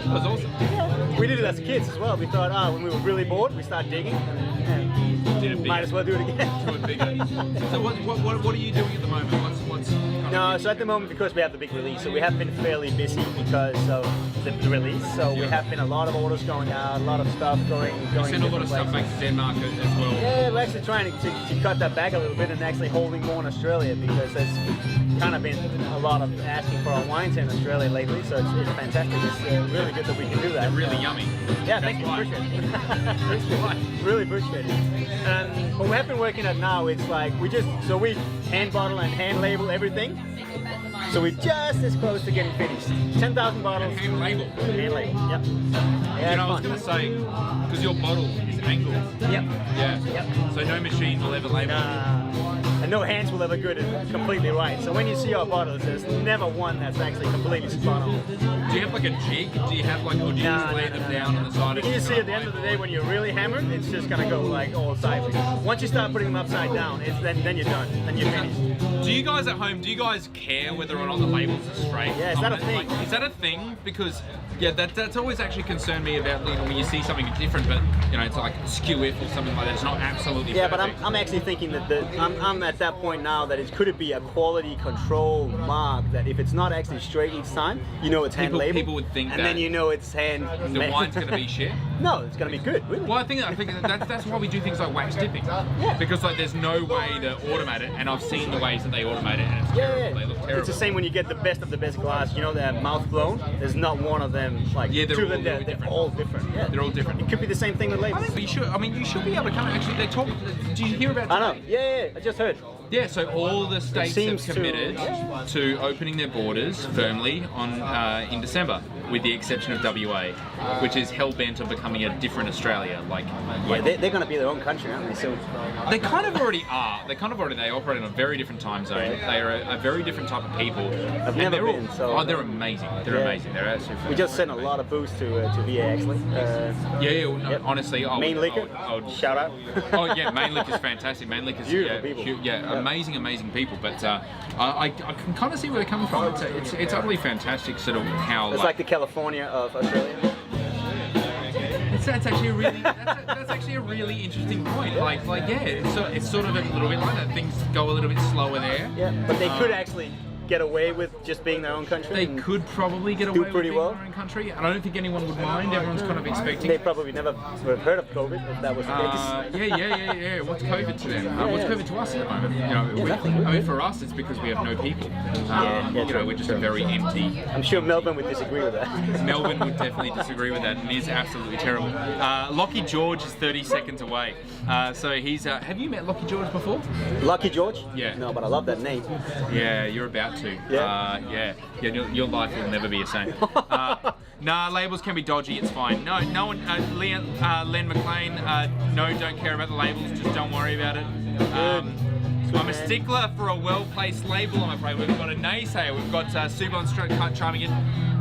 That was awesome. Yeah. We did it as kids as well. We thought, when we were really bored, we start digging. And might as well do it again. Do it bigger. So what are you doing at the moment? What's No, so at the moment, because we have the big release, so we have been fairly busy because of the release. So we have been a lot of orders going out, a lot of stuff going. You send a lot of stuff back to Denmark as well. Yeah, we're actually trying to cut that back a little bit and actually holding more in Australia, because there's kind of been a lot of asking for our wines in Australia lately. So it's fantastic. It's really good that we can do that. They're really yummy. Yeah, thank you. Appreciate it. Really appreciate it. What we have been working at now, it's like we hand bottle and hand label everything. So we're just as close to getting finished. 10,000 bottles. Hand label. Hand label. Yep. Yeah, you know, I was going to say, because your bottle is angled. Yep. Yeah. Yep. So no machine will ever label. And no hands will ever get it completely right. So when you see our bottles, there's never one that's actually completely spot on. Do you have like a jig? Do you have like, or do you just lay them down on the side? You see at the end of the day, when you're really hammered, it's just gonna go like all sideways. Once you start putting them upside down, then you're done. Then you're finished. Do you guys at home, do you guys care whether or not the labels are straight? Yeah, is that a thing? Like, is that a thing? Because yeah, that's always actually concerned me about, you know, when you see something different, but you know, it's like skew if or something like that. It's not absolutely yeah, perfect. but I'm actually thinking that I'm at that point now that could it be a quality control mark that if it's not actually straight each time, you know it's hand labeled. People would think and that. then you know it's hand. The wine's going to be shit. No, it's going to be good. Really. Well, I think that's why we do things like wax dipping. Yeah. Because like there's no way to automate it, and I've seen the ways that they automate it, and it's terrible. They look terrible. It's the same when you get the best of the best glass. You know, they're mouth blown. There's not one of them like they're all different. Yeah, they're all different. It could be the same thing with labels. But you should be able to come. Actually, they talk. Did you hear about? I know. Yeah, I just heard. Yeah, so all the states have committed to opening their borders firmly in December, with the exception of WA, which is hell bent on becoming a different Australia. They're going to be their own country, aren't they? So they kind of already are. They operate in a very different time zone. Right. They are a very different type of people. I've never been. They're amazing. They're amazing. They're absolutely. We just sent a lot of booze to VA actually. Honestly, Main Liquor. I would shout out. Oh yeah, Main Liquor's fantastic. Main Liquor's beautiful people. Yeah, amazing people. But I can kind of see where they're coming from. It's utterly fantastic, sort of how it's like the California of Australia. That's actually a really that's actually a really interesting point. Like yeah, it's sort of a little bit like that. Things go a little bit slower there. Yeah, but they could actually get away with just being their own country. They could probably get away with being their own country, and I don't think anyone would mind. Everyone's kind of expecting. They probably never would have heard of COVID if that was the case. Yeah. What's COVID to them? What's COVID to us at the moment? You know, I mean, for us, it's because we have no people. You know, we're just a very empty. I'm sure Melbourne would disagree with that. Melbourne would definitely disagree with that, and is absolutely terrible. Lockie George is 30 seconds away. So he's. Have you met Lockie George before? Lucky George? Yeah. No, but I love that name. Yeah, you're about to. Yeah. Your life will never be the same. Nah, labels can be dodgy. It's fine. No one. Len McLean. No, don't care about the labels. Just don't worry about it. I'm a stickler for a well-placed label. I'm afraid we've got a naysayer. We've got Subon chiming in.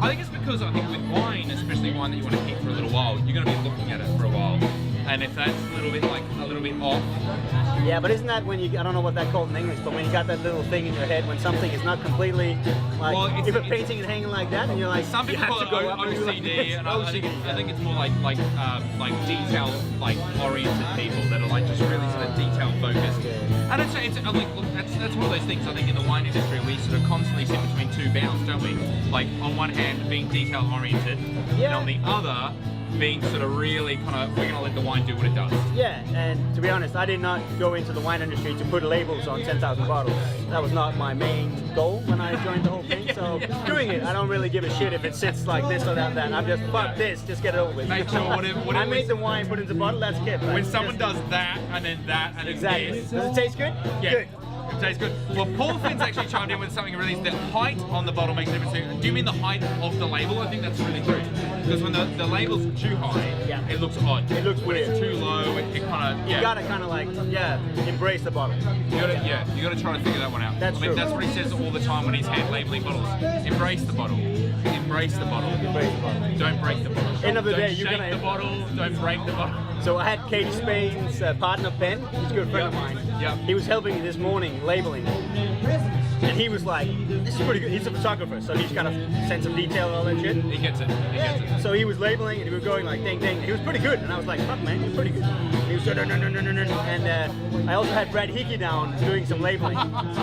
I think it's because with wine, especially wine that you want to keep for a little while, you're going to be looking at it for a while. And if that's a little bit off. Yeah, but isn't that when you, I don't know what that called in English, but when you got that little thing in your head when something is not completely, like, if you're painting and hanging like that and you're like, some people call it OCD, and I think it's more like detail, oriented people that are like just really sort of detail focused. And I'm like, look, that's one of those things I think in the wine industry we sort of constantly sit between two bounds, don't we? Like on one hand being detail oriented, and on the other being sort of really kind of, we're going to let the wine do what it does. Yeah, and to be honest, I did not go into the wine industry to put labels on 10,000 bottles. That was not my main goal when I joined the whole thing. So doing it, I don't really give a shit if it sits like this or that. I'm just, fuck this, just get it over with. Make sure whatever I made the wine, put it in the bottle, that's it. When someone does that, and then that, and then this. Does it taste good? Yeah. Good. It tastes good. Well, Paul Finn's actually chimed in with something really. The height on the bottle makes a difference. Do you mean the height of the label? I think that's really true. Because when the label's too high, it looks odd. It looks when weird. it's too low. It kind of. You gotta kind of like, embrace the bottle. You gotta try to figure that one out. That's true. That's what he says all the time when he's hand labeling bottles. Embrace the bottle. Embrace the bottle. Embrace the bottle. Don't break the bottle. End of the day, you're gonna shake the bottle. Don't break the bottle. So I had Katie Spain's partner Ben. He's a good friend of mine. Yep. He was helping me this morning labeling. And he was like, this is pretty good. He's a photographer, so he's got a sense of detail and all that shit. He gets it. So he was labeling and he was going like ding ding. He was pretty good. And I was like, fuck man, you're pretty good. And he was no. And I also had Brad Hickey down doing some labeling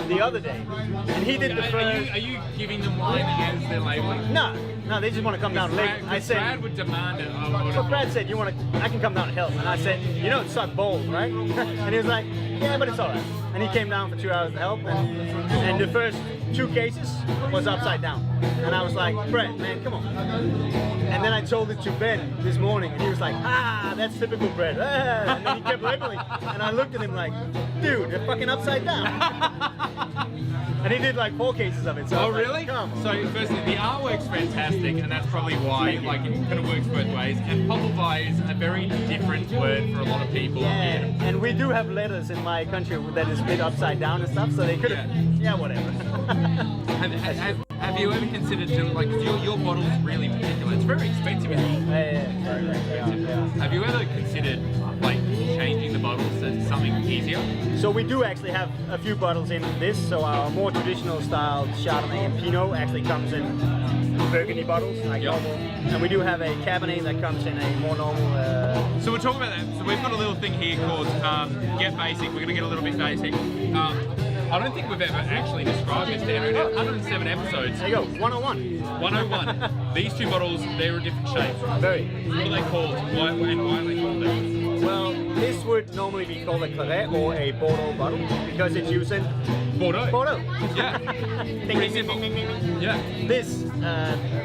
the other day. And he did the first. Are you giving them wine as they're labeling? No, they just want to come down and label. I said, Brad would demand it. But Brad said, I can come down and help. And I said, it suck balls, right? And he was like, yeah, but it's all right. And he came down for 2 hours to help. And the first 2 cases was upside down. And I was like, Brad, man, come on. And then I told it to Ben this morning. And he was like, that's typical Brad. And then he kept labeling. And I looked at him like, dude, they're fucking upside down. And he did like 4 cases of it. So really? Come on. So firstly, the artwork's fantastic, and that's probably why it kind of works both ways. And Poppleby is a very different word for a lot of people. Yeah, and we do have letters in my country that is split upside down and stuff, so they could have, whatever. Have you ever considered doing, like, your bottle is really particular, it's very expensive. Yeah. Have you ever considered, like, changing the bottles to something easier? So we do actually have a few bottles in this, so our more traditional style Chardonnay and Pinot actually comes in Burgundy bottles, like normal. And we do have a Cabernet that comes in a more normal... So we're talking about that. So we've got a little thing here called Get Basic. We're going to get a little bit basic. I don't think we've ever actually described this to everyone. 107 episodes. There you go, 101. 101. These 2 bottles, they're a different shape. Very. What are they called? Why are they called that? Well, this would normally be called a Claret or a Bordeaux bottle because it's using Bordeaux. Yeah. Pretty simple. Yeah. This,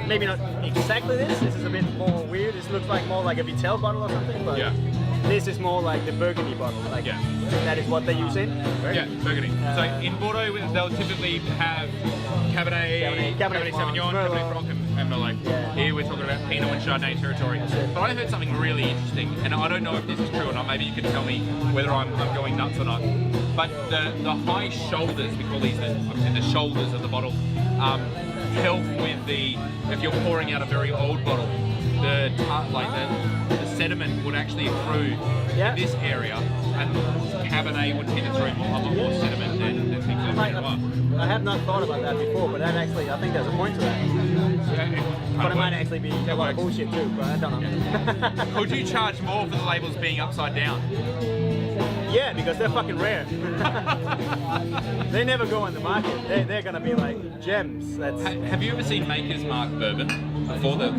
maybe not exactly this. This is a bit more weird. This looks like more like a Vitel bottle or something, but this is more like the Burgundy bottle. Like that is what they use in. Right? Yeah, Burgundy. So in Bordeaux, they'll typically have Cabernet Sauvignon, Cabernet Franc, and Merlot. Yeah. Here we're talking about Pinot and Chardonnay territory. But I heard something really interesting, and I don't know if this is true or not. Maybe you can tell me whether I'm going nuts or not. But the high shoulders, we call these the shoulders of the bottle, help with if you're pouring out a very old bottle, the sediment would actually accrue in this area, Cabernet would tend to throw a lot more sediment than things like that. I have not thought about that before, but that actually, I think there's a point to that. But it might actually be a lot of bullshit too, but I don't know. Could you charge more for the labels being upside down? Yeah, because they're fucking rare. They never go on the market. They're gonna be like gems. Have you ever seen Maker's Mark bourbon before the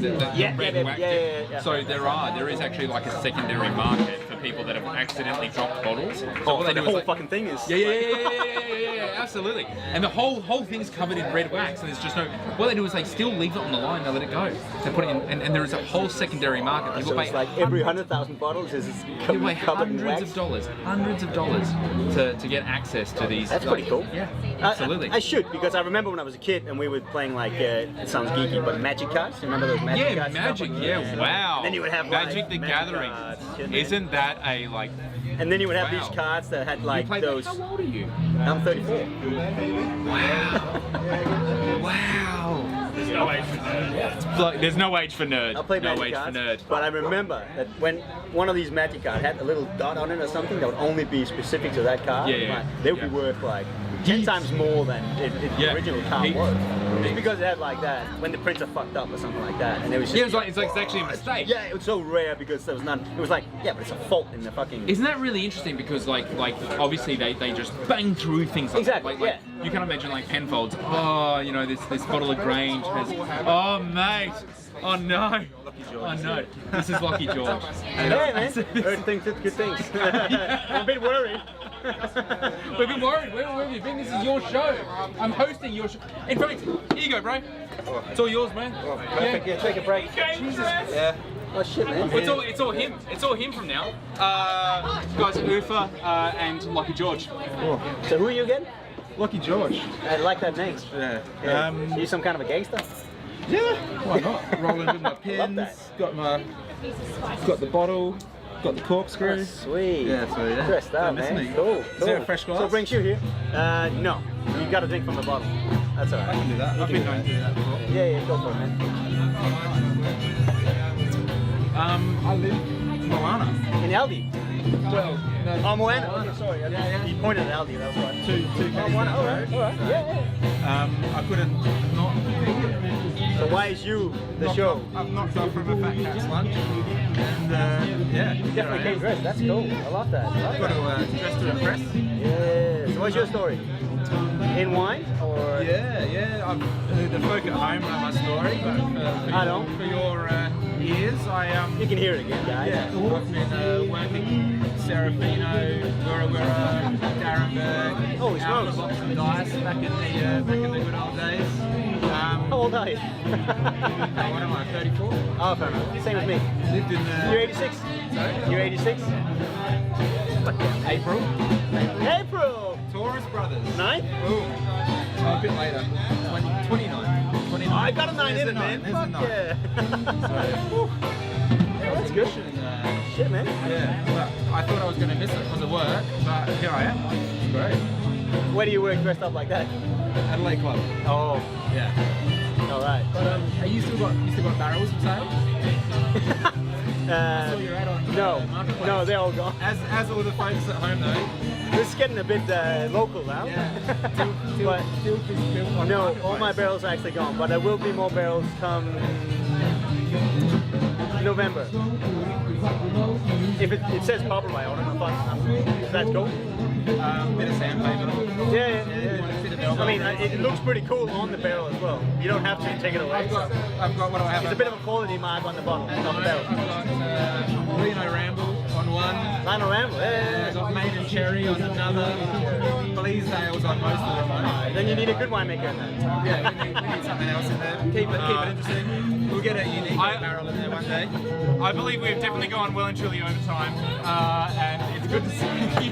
red wax? Yeah. So there is actually like a secondary market for people that have accidentally dropped bottles. So what they do the whole fucking thing is. Yeah, absolutely. And the whole thing's covered in red wax, and there's just no. What they do is they still leave it on the line. They let it go. They put it in, and there is a whole secondary market. So it's like every 100,000 bottles is covered in wax. Hundreds of dollars to get access to these. That's pretty cool. Yeah, absolutely. I should, because I remember when I was a kid and we were playing like, it sounds geeky, but magic cards. You remember those magic cards? Magic, wow. And then you would have Magic the Gathering. Isn't that a like... And then you would have these cards that had like those... How old are you? I'm 34. Wow. There's no age for nerd. There's no age for nerd. I played magic cards, but I remember that when one of these magic cards had a little dot on it or something that would only be specific to that card, they would be worth like 10 times more than the original card was. It's because it had like that, when the printer fucked up or something like that. And it was just, it's actually a mistake. Yeah, it was so rare because there was none. It was like, but it's a fault in the fucking... Isn't that really interesting? Because like obviously they just bang through things like exactly, that. Like, you can imagine like Penfolds, oh, you know, this bottle of Grange has, oh mate, oh no. Oh no, this is Lucky George. Hey man, heard things, good things. I'm a bit worried. We're a bit worried. Where have you been? This is your show. I'm hosting your show. In fact, here you go, bro. It's all yours, man. Oh, perfect. Yeah, take a break. Jesus. Yeah. Oh shit, man. It's all him. It's all him from now. Guys, Ufa and Lucky George. Oh. So who are you again? Lucky George. I like that name. Yeah. Are you some kind of a gangster? Yeah, why not? Rolling with my pins, got the bottle, got the corkscrew. Oh, sweet. Yeah, so yeah. Dressed up, man. Cool. Is there a fresh glass? So it brings you here? No. You got to drink from the bottle. That's alright. I can do that. I've been known to do that before. Yeah, go for it, man. I live in Moana. In Aldi? Well, no. Oh, Moana. Okay, sorry. You pointed at Aldi, that was right. Two Moana. Alright. Yeah. I couldn't not. So why is you the show? I've knocked off from a fat cat's lunch, and you definitely came dressed. That's cool. I love that. I've got to dress to impress. Yeah. So what's your story? In wine or? Yeah. The folk at home know my story, but for your ears, You can hear it again, guys. Yeah, I've been working Serafino, Gura, Darrenberg, Holy smokes! Box and Dice back in the good old days. How old are you? What am I, 34? Oh, fair enough. Same as me. Lived in You're 86? Sorry? You're 86? April. April! Taurus Brothers. 9? Oh, a bit later. 29. 29. I got a 9 in it, man. Fuck yeah. That's good. Shit, man. Yeah, but I thought I was going to miss it because of work, but here I am. It's great. Where do you work dressed up like that? Adelaide Club. Oh. Yeah. Alright. But are you still got barrels for sale? No, they're all gone. As all the folks at home though. This is getting a bit local now. Yeah. No, all my barrels are actually gone, but there will be more barrels come November. If it says purple by order, if that's cool. Bit of sandpaper. Yeah. I mean, it looks pretty cool on the barrel as well. You don't have to take it away. I've got what do I have? It's a bit of a quality mark on the bottle, on the barrel. I've got Reno Ramble on one. Reno Ramble, I've got Main and Cherry on another. Bleasdale's on most of them. Then you need a good winemaker in that. Yeah, we need something else in there. Keep it interesting. We'll get a unique barrel in there one day. I believe we've definitely gone well and truly over time, and it's good to see you.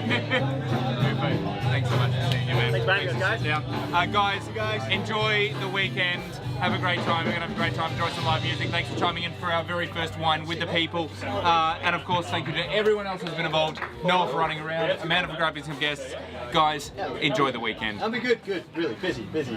Thanks so much for seeing you, man. Thanks for having us, guys. Guys, enjoy the weekend. Have a great time. We're going to have a great time. Enjoy some live music. Thanks for chiming in for our very first Wine with the People. And of course, thank you to everyone else who's been involved. Noah for running around. Amanda for grabbing some guests. Guys, enjoy the weekend. I'll be good. Really busy.